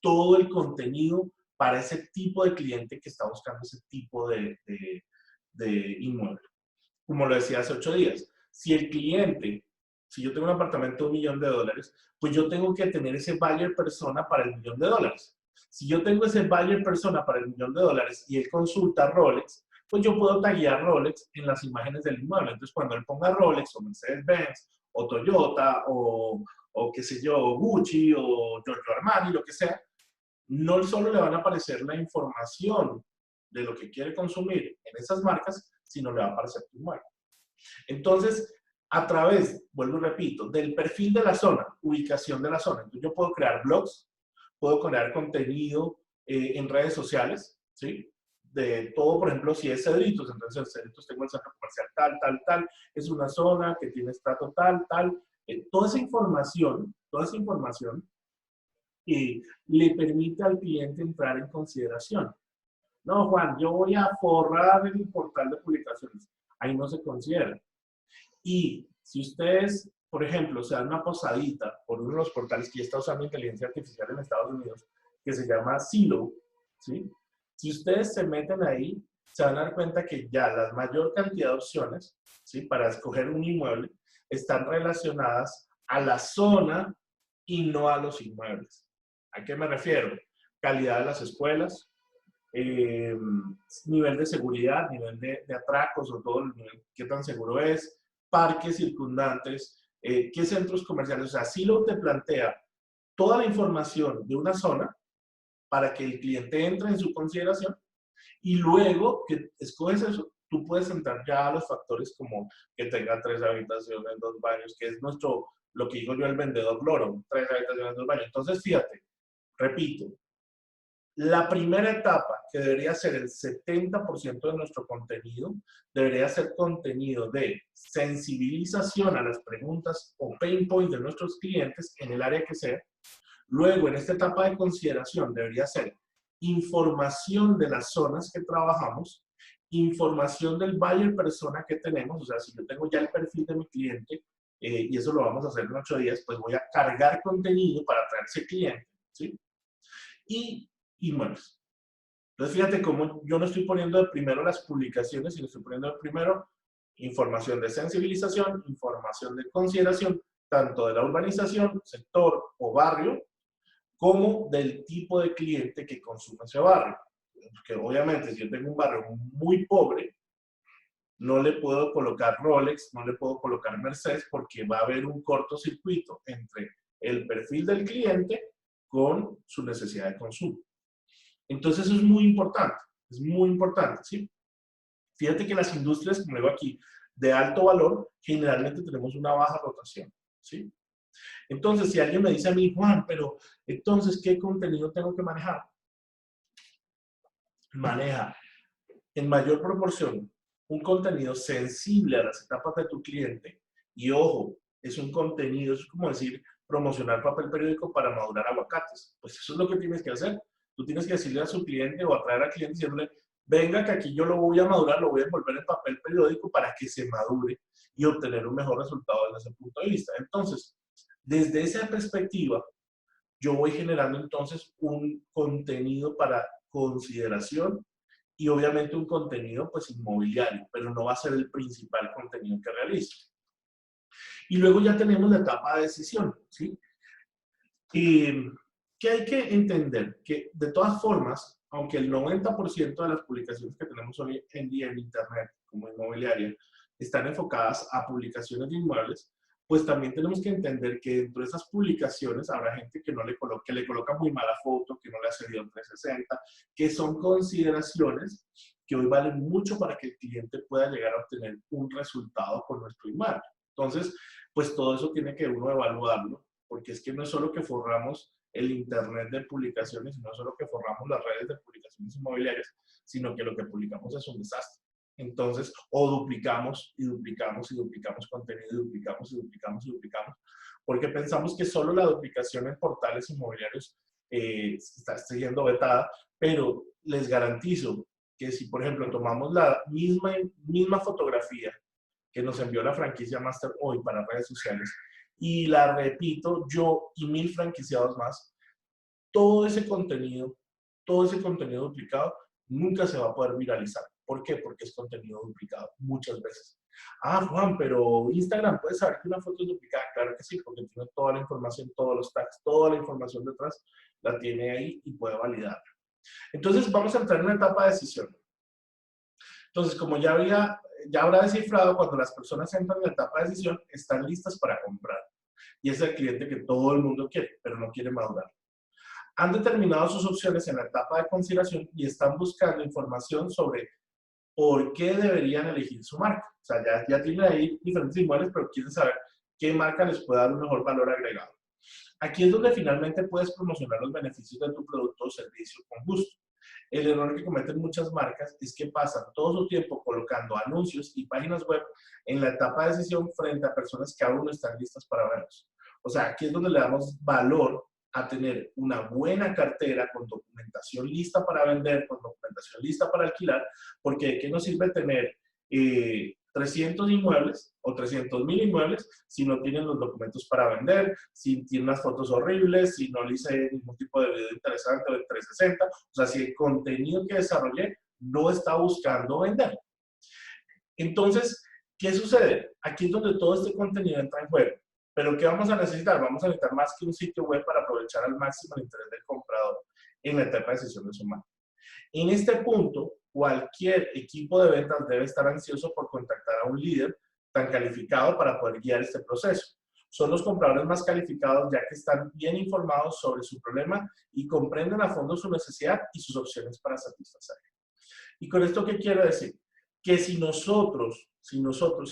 todo el contenido para ese tipo de cliente que está buscando ese tipo de inmueble. Como lo decía hace 8 días, si el cliente, si yo tengo un apartamento de $1.000.000, pues yo tengo que tener ese buyer persona para el $1.000.000. Si yo tengo ese buyer persona para el $1.000.000 y él consulta Rolex, pues yo puedo taguear Rolex en las imágenes del inmueble. Entonces, cuando él ponga Rolex o Mercedes-Benz o Toyota o qué sé yo, Gucci o Giorgio Armani, lo que sea, no solo le van a aparecer la información de lo que quiere consumir en esas marcas, sino le va a aparecer tu inmueble. Entonces, a través, vuelvo y repito, del perfil de la zona, ubicación de la zona, entonces yo puedo crear blogs, puedo crear contenido en redes sociales, ¿sí? De todo, por ejemplo, si es Cedritos, entonces Cedritos tengo el centro comercial tal, tal, tal, es una zona que tiene estrato tal, tal. Toda esa información le permite al cliente entrar en consideración. No, Juan, yo voy a forrar el portal de publicaciones. Ahí no se considera. Y si ustedes, por ejemplo, se dan una posadita por uno de los portales que ya está usando inteligencia artificial en Estados Unidos, que se llama Zillow, ¿sí? Si ustedes se meten ahí, se van a dar cuenta que ya la mayor cantidad de opciones, ¿sí? Para escoger un inmueble están relacionadas a la zona y no a los inmuebles. ¿A qué me refiero? Calidad de las escuelas, nivel de seguridad, nivel de atracos o todo el nivel, qué tan seguro es, parques circundantes, qué centros comerciales. O sea, Zillow te plantea toda la información de una zona para que el cliente entre en su consideración y luego que escoges eso, tú puedes entrar ya a los factores como que tenga 3 habitaciones, 2 baños, que es nuestro, lo que digo yo, el vendedor loro, 3 habitaciones, 2 baños. Entonces, fíjate, repito, la primera etapa, que debería ser el 70% de nuestro contenido, debería ser contenido de sensibilización a las preguntas o pain points de nuestros clientes en el área que sea. Luego, en esta etapa de consideración, debería ser información de las zonas que trabajamos, información del buyer persona que tenemos, o sea, si yo tengo ya el perfil de mi cliente, y eso lo vamos a hacer en 8 días, pues voy a cargar contenido para atraer ese cliente, ¿sí? Y inmuebles. Entonces, fíjate cómo yo no estoy poniendo de primero las publicaciones, sino estoy poniendo de primero información de sensibilización, información de consideración, tanto de la urbanización, sector o barrio, como del tipo de cliente que consume ese barrio. Porque obviamente si yo tengo un barrio muy pobre, no le puedo colocar Rolex, no le puedo colocar Mercedes, porque va a haber un cortocircuito entre el perfil del cliente con su necesidad de consumo. Entonces eso es muy importante, ¿sí? Fíjate que las industrias, como digo aquí, de alto valor, generalmente tenemos una baja rotación, ¿sí? Entonces, si alguien me dice a mí, Juan, pero entonces, ¿qué contenido tengo que manejar? Maneja en mayor proporción un contenido sensible a las etapas de tu cliente y ojo, es un contenido, es como decir, promocionar papel periódico para madurar aguacates. Pues eso es lo que tienes que hacer. Tú tienes que decirle a su cliente o atraer al cliente diciéndole, venga que aquí yo lo voy a madurar, lo voy a envolver en papel periódico para que se madure y obtener un mejor resultado desde ese punto de vista. Entonces, desde esa perspectiva, yo voy generando entonces un contenido para consideración y obviamente un contenido pues inmobiliario, pero no va a ser el principal contenido que realizo. Y luego ya tenemos la etapa de decisión, ¿sí? Que hay que entender que de todas formas, aunque el 90% de las publicaciones que tenemos hoy en día en Internet como inmobiliaria están enfocadas a publicaciones de inmuebles, pues también tenemos que entender que dentro de esas publicaciones habrá gente que, no le, coloca, que le coloca muy mala foto, que no le ha servido en 360, que son consideraciones que hoy valen mucho para que el cliente pueda llegar a obtener un resultado con nuestro inmueble. Entonces, pues todo eso tiene que uno evaluarlo, porque es que no es solo que forramos el Internet de publicaciones, no es solo que forramos las redes de publicaciones inmobiliarias, sino que lo que publicamos es un desastre. Entonces, o duplicamos y duplicamos y duplicamos contenido, y duplicamos y duplicamos y duplicamos, porque pensamos que solo la duplicación en portales inmobiliarios está siendo vetada, pero les garantizo que si, por ejemplo, tomamos la misma fotografía que nos envió la franquicia Master hoy para redes sociales y la repito yo y 1000 franquiciados más, todo ese contenido duplicado nunca se va a poder viralizar. ¿Por qué? Porque es contenido duplicado muchas veces. Ah, Juan, pero Instagram puede saber que una foto es duplicada. Claro que sí, porque tiene toda la información, todos los tags, toda la información detrás, la tiene ahí y puede validar. Entonces, vamos a entrar en una etapa de decisión. Entonces, como ya habrá descifrado, cuando las personas entran en la etapa de decisión, están listas para comprar. Y es el cliente que todo el mundo quiere, pero no quiere madurar. Han determinado sus opciones en la etapa de consideración y están buscando información sobre por qué deberían elegir su marca. O sea, ya tienen ahí diferentes inmuebles, pero quieren saber qué marca les puede dar un mejor valor agregado. Aquí es donde finalmente puedes promocionar los beneficios de tu producto o servicio con gusto. El error que cometen muchas marcas es que pasan todo su tiempo colocando anuncios y páginas web en la etapa de decisión frente a personas que aún no están listas para verlos. O sea, aquí es donde le damos valor a tener una buena cartera con documentación lista para vender, con documentación lista para alquilar, porque ¿de qué nos sirve tener 300 inmuebles o 300,000 inmuebles si no tienen los documentos para vender, si tienen unas fotos horribles, si no le hice ningún tipo de video interesante o de 360? O sea, si el contenido que desarrollé no está buscando vender. Entonces, ¿qué sucede? Aquí es donde todo este contenido entra en juego. Pero ¿qué vamos a necesitar? Vamos a necesitar más que un sitio web para aprovechar al máximo el interés del comprador en la etapa de decisión de su marca. En este punto, cualquier equipo de ventas debe estar ansioso por contactar a un líder tan calificado para poder guiar este proceso. Son los compradores más calificados ya que están bien informados sobre su problema y comprenden a fondo su necesidad y sus opciones para satisfacerlo. ¿Y con esto qué quiero decir? Que si nosotros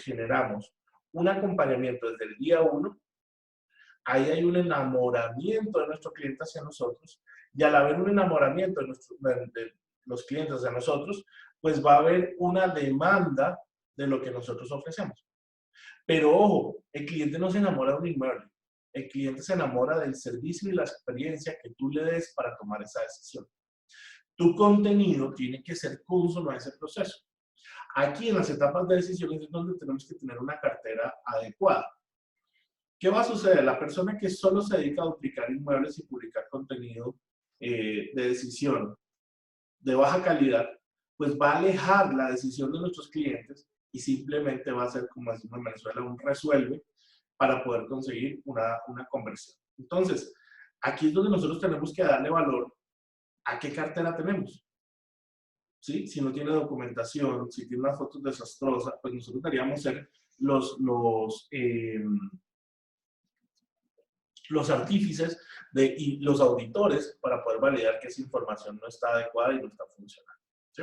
generamos un acompañamiento desde el día 1, ahí hay un enamoramiento de nuestro cliente hacia nosotros, y al haber un enamoramiento de los clientes hacia nosotros, pues va a haber una demanda de lo que nosotros ofrecemos. Pero ojo, el cliente no se enamora de un inmueble, el cliente se enamora del servicio y la experiencia que tú le des para tomar esa decisión. Tu contenido tiene que ser consono a ese proceso. Aquí en las etapas de decisiones es donde tenemos que tener una cartera adecuada. ¿Qué va a suceder? La persona que solo se dedica a duplicar inmuebles y publicar contenido de decisión de baja calidad, pues va a alejar la decisión de nuestros clientes y simplemente va a ser, como decimos en Venezuela, un resuelve para poder conseguir una conversión. Entonces, aquí es donde nosotros tenemos que darle valor a qué cartera tenemos. ¿Sí? Si no tiene documentación, si tiene unas fotos desastrosas, pues nosotros deberíamos ser los artífices y los auditores para poder validar que esa información no está adecuada y no está funcionando. ¿Sí?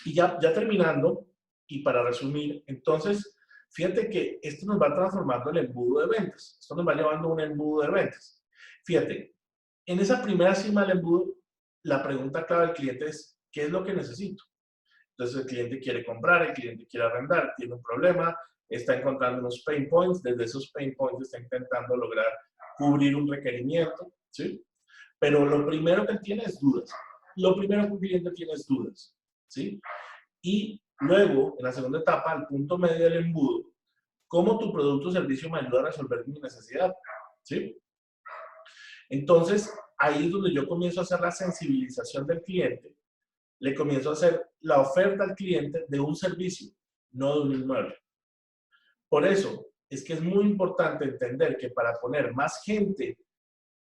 Y ya terminando, y para resumir, entonces, fíjate que esto nos va transformando el embudo de ventas. Esto nos va llevando a un embudo de ventas. Fíjate, en esa primera cima del embudo, la pregunta clave del cliente es, ¿qué es lo que necesito? Entonces el cliente quiere comprar, el cliente quiere arrendar, tiene un problema, está encontrando unos pain points, desde esos pain points está intentando lograr cubrir un requerimiento, ¿sí? Pero lo primero que él tiene es dudas. Lo primero que un cliente tiene es dudas, ¿sí? Y luego, en la segunda etapa, al punto medio del embudo, ¿cómo tu producto o servicio me ayuda a resolver mi necesidad? ¿Sí? Entonces, ahí es donde yo comienzo a hacer la sensibilización del cliente, le comienzo a hacer la oferta al cliente de un servicio, no de un inmueble. Por eso es que es muy importante entender que para poner más gente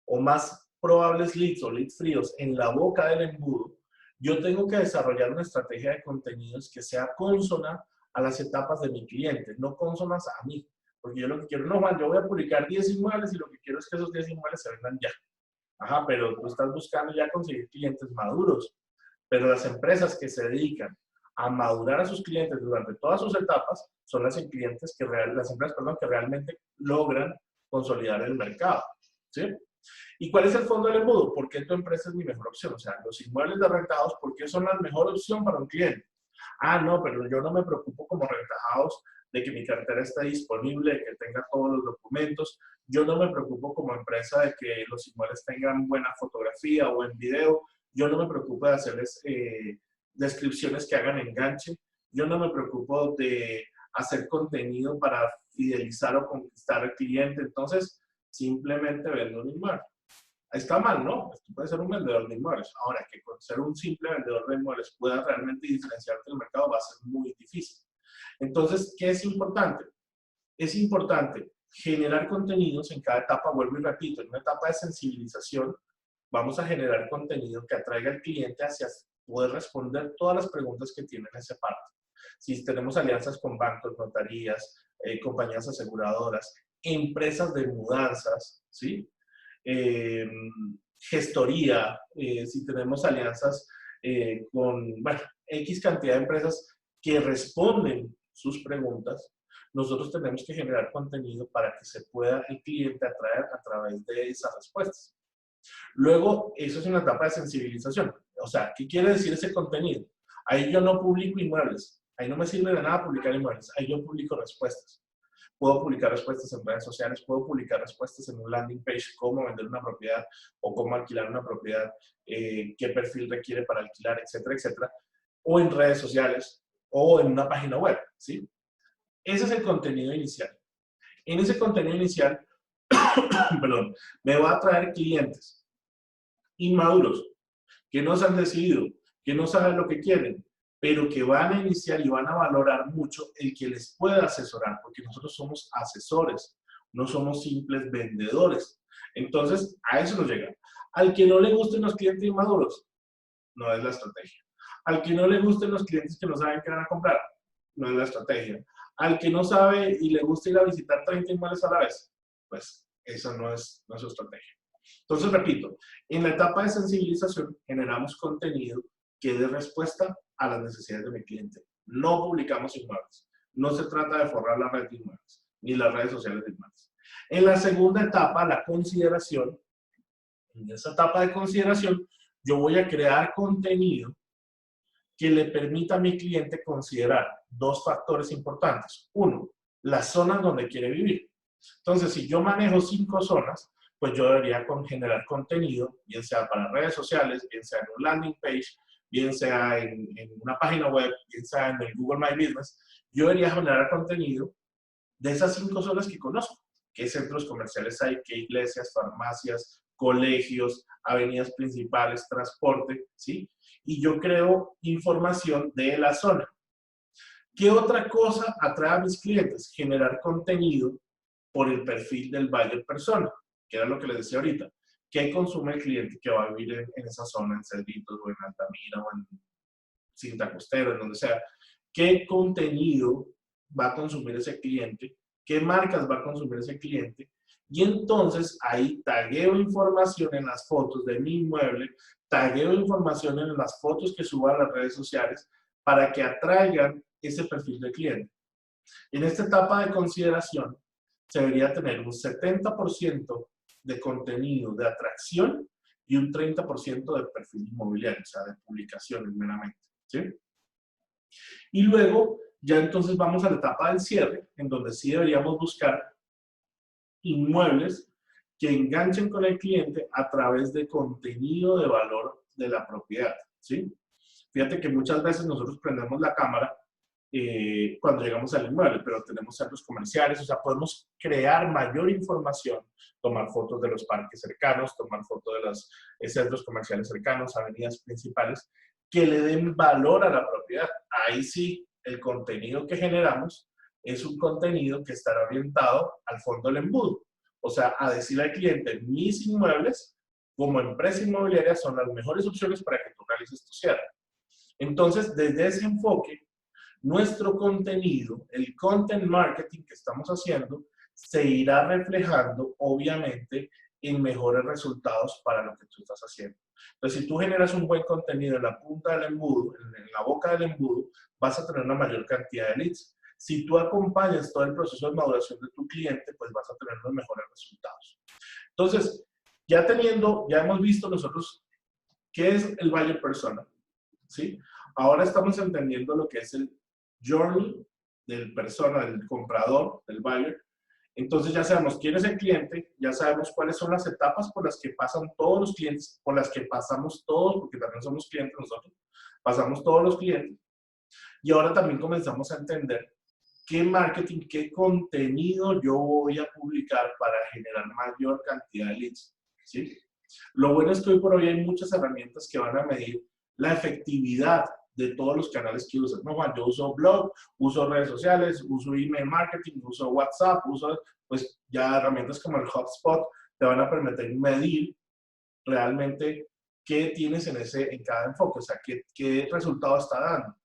o más probables leads o leads fríos en la boca del embudo, yo tengo que desarrollar una estrategia de contenidos que sea consona a las etapas de mi cliente, no consonas a mí. Porque yo lo que quiero, no, Juan, yo voy a publicar 10 inmuebles y lo que quiero es que esos 10 inmuebles se vendan ya. Ajá, pero tú estás buscando ya conseguir clientes maduros. Pero las empresas que se dedican a madurar a sus clientes durante todas sus etapas son las empresas que realmente logran consolidar el mercado. ¿Sí? ¿Y cuál es el fondo del embudo? ¿Por qué tu empresa es mi mejor opción? O sea, los inmuebles de rentados, ¿por qué son la mejor opción para un cliente? Ah, no, pero yo no me preocupo como rentados de que mi cartera esté disponible, de que tenga todos los documentos. Yo no me preocupo como empresa de que los inmuebles tengan buena fotografía o buen video. Yo no me preocupo de hacerles descripciones que hagan enganche. Yo no me preocupo de hacer contenido para fidelizar o conquistar al cliente. Entonces, simplemente vendo un inmueble. Está mal, ¿no? Tú puedes ser un vendedor de inmuebles. Ahora, que con ser un simple vendedor de inmuebles puedas realmente diferenciarte del mercado va a ser muy difícil. Entonces, ¿qué es importante? Es importante generar contenidos en cada etapa, vuelvo y repito, en una etapa de sensibilización, vamos a generar contenido que atraiga al cliente hacia poder responder todas las preguntas que tiene en esa parte. Si tenemos alianzas con bancos, notarías, compañías aseguradoras, empresas de mudanzas, ¿sí? Gestoría, si tenemos alianzas con, bueno, X cantidad de empresas que responden sus preguntas, nosotros tenemos que generar contenido para que se pueda el cliente atraer a través de esas respuestas. Luego, eso es una etapa de sensibilización. O sea, ¿qué quiere decir ese contenido? Ahí yo no publico inmuebles. Ahí no me sirve de nada publicar inmuebles. Ahí yo publico respuestas. Puedo publicar respuestas en redes sociales, puedo publicar respuestas en un landing page, cómo vender una propiedad o cómo alquilar una propiedad, qué perfil requiere para alquilar, etcétera, etcétera. O en redes sociales o en una página web, ¿sí? Ese es el contenido inicial. En ese contenido inicial, perdón, me va a traer clientes inmaduros, que no se han decidido, que no saben lo que quieren, pero que van a iniciar y van a valorar mucho el que les pueda asesorar, porque nosotros somos asesores, no somos simples vendedores. Entonces, a eso nos llega. Al que no le gusten los clientes inmaduros, no es la estrategia. Al que no le gusten los clientes que no saben qué van a comprar, no es la estrategia. Al que no sabe y le gusta ir a visitar 30 inmuebles a la vez, pues eso no es su estrategia. Entonces, repito, en la etapa de sensibilización generamos contenido que dé respuesta a las necesidades de mi cliente. No publicamos inmuebles. No se trata de forrar la red de inmuebles, ni las redes sociales de inmuebles. En la segunda etapa, la consideración, en esa etapa de consideración, yo voy a crear contenido que le permita a mi cliente considerar dos factores importantes. Uno, las zonas donde quiere vivir. Entonces, si yo manejo 5 zonas, pues yo debería generar contenido, bien sea para redes sociales, bien sea en un landing page, bien sea en una página web, bien sea en el Google My Business. Yo debería generar contenido de esas 5 zonas que conozco. ¿Qué centros comerciales hay? ¿Qué iglesias, farmacias, colegios, avenidas principales, transporte? ¿Sí? Y yo creo información de la zona. ¿Qué otra cosa atrae a mis clientes? Generar contenido por el perfil del buyer persona, que era lo que les decía ahorita. ¿Qué consume el cliente que va a vivir en esa zona, en Cerritos, o en Altamira, o en Cinta Costera, en donde sea? ¿Qué contenido va a consumir ese cliente? ¿Qué marcas va a consumir ese cliente? Y entonces ahí tagueo información en las fotos de mi inmueble, tagueo información en las fotos que suba a las redes sociales para que atraigan ese perfil de cliente. En esta etapa de consideración, se debería tener un 70% de contenido de atracción y un 30% de perfil inmobiliario, o sea, de publicaciones meramente, ¿sí? Y luego, ya entonces vamos a la etapa del cierre, en donde sí deberíamos buscar inmuebles que enganchen con el cliente a través de contenido de valor de la propiedad, ¿sí? Fíjate que muchas veces nosotros prendemos la cámara cuando llegamos al inmueble, pero tenemos centros comerciales, o sea, podemos crear mayor información, tomar fotos de los parques cercanos, tomar fotos de los centros comerciales cercanos, avenidas principales, que le den valor a la propiedad. Ahí sí, el contenido que generamos es un contenido que estará orientado al fondo del embudo. O sea, a decirle al cliente, mis inmuebles como empresa inmobiliaria son las mejores opciones para que tú realices tu cierre. Entonces, desde ese enfoque, nuestro contenido, el content marketing que estamos haciendo, se irá reflejando, obviamente, en mejores resultados para lo que tú estás haciendo. Entonces, si tú generas un buen contenido en la punta del embudo, en la boca del embudo, vas a tener una mayor cantidad de leads. Si tú acompañas todo el proceso de maduración de tu cliente, pues vas a tener los mejores resultados. Entonces, ya hemos visto nosotros qué es el buyer persona, ¿sí? Ahora estamos entendiendo lo que es el journey del persona, del comprador, del buyer. Entonces ya sabemos quién es el cliente, ya sabemos cuáles son las etapas por las que pasan todos los clientes, por las que pasamos todos, porque también somos clientes nosotros, pasamos todos los clientes. Y ahora también comenzamos a entender qué marketing, qué contenido yo voy a publicar para generar mayor cantidad de leads, ¿sí? Lo bueno es que hoy por hoy hay muchas herramientas que van a medir la efectividad de todos los canales que usas. No, Juan, yo uso blog, uso redes sociales, uso email marketing, uso WhatsApp, uso, pues ya herramientas como el HubSpot te van a permitir medir realmente qué tienes en cada enfoque, o sea, qué resultado está dando.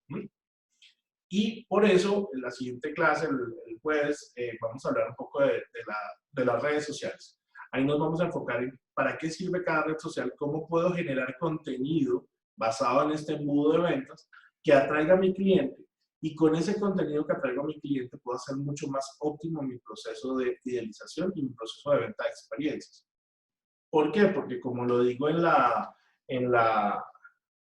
Y por eso, en la siguiente clase, el jueves, vamos a hablar un poco de las redes sociales. Ahí nos vamos a enfocar en para qué sirve cada red social, cómo puedo generar contenido basado en este embudo de ventas que atraiga a mi cliente y con ese contenido que atraigo a mi cliente puedo hacer mucho más óptimo mi proceso de fidelización y mi proceso de venta de experiencias. ¿Por qué? Porque como lo digo en la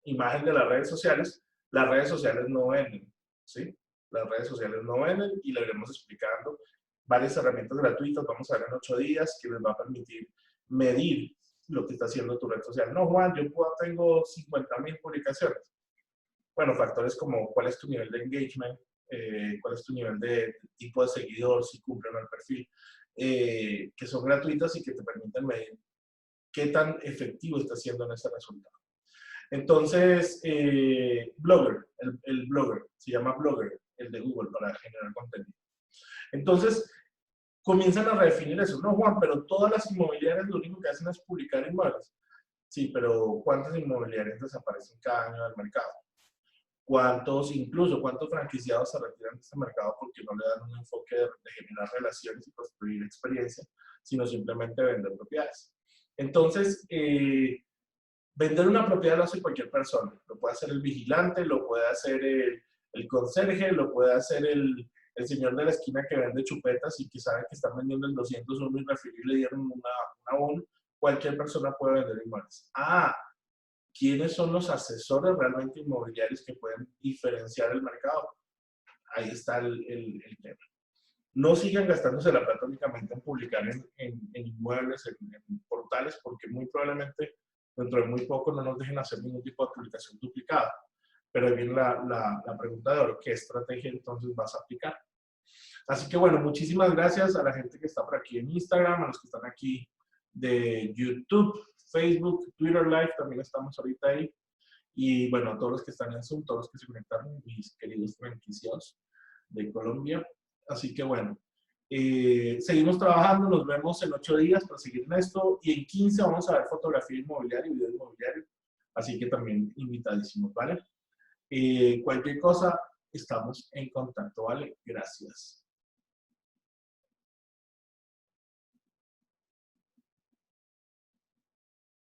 imagen de las redes sociales no venden, ¿sí? Las redes sociales no venden y le iremos explicando varias herramientas gratuitas, vamos a ver en 8 días, que les va a permitir medir lo que está haciendo tu red social. No, Juan, yo tengo 50,000 publicaciones. Bueno, factores como cuál es tu nivel de engagement, cuál es tu nivel de tipo de seguidor, si cumplen el perfil, que son gratuitas y que te permiten medir qué tan efectivo está siendo en ese resultado. Entonces, Blogger, el Blogger, se llama Blogger, el de Google para generar contenido. Entonces, comienzan a redefinir eso. No, Juan, pero todas las inmobiliarias lo único que hacen es publicar inmuebles. Sí, pero ¿cuántas inmobiliarias desaparecen cada año del mercado? ¿Cuántos franquiciados se retiran de este mercado porque no le dan un enfoque de generar relaciones y construir experiencia, sino simplemente vender propiedades? Entonces, vender una propiedad lo hace cualquier persona. Lo puede hacer el vigilante, lo puede hacer el conserje, lo puede hacer el señor de la esquina que vende chupetas y que sabe que están vendiendo el 201 y referir le dieron una abono. Cualquier persona puede vender inmuebles. ¿Quiénes son los asesores realmente inmobiliarios que pueden diferenciar el mercado? Ahí está el tema. No sigan gastándose la plata únicamente en publicar en inmuebles, en portales, porque muy probablemente dentro de muy poco no nos dejen hacer ningún tipo de publicación duplicada. Pero ahí viene la pregunta de oro, ¿qué estrategia entonces vas a aplicar? Así que bueno, muchísimas gracias a la gente que está por aquí en Instagram, a los que están aquí de YouTube, Facebook, Twitter Live, también estamos ahorita ahí. Y bueno, a todos los que están en Zoom, todos los que se conectaron, mis queridos franquiciados de Colombia. Así que bueno, seguimos trabajando, nos vemos en 8 días para seguir en esto y en 15 vamos a ver fotografía inmobiliaria y video inmobiliario. Así que también invitadísimos, ¿vale? Cualquier cosa, estamos en contacto, ¿vale? Gracias.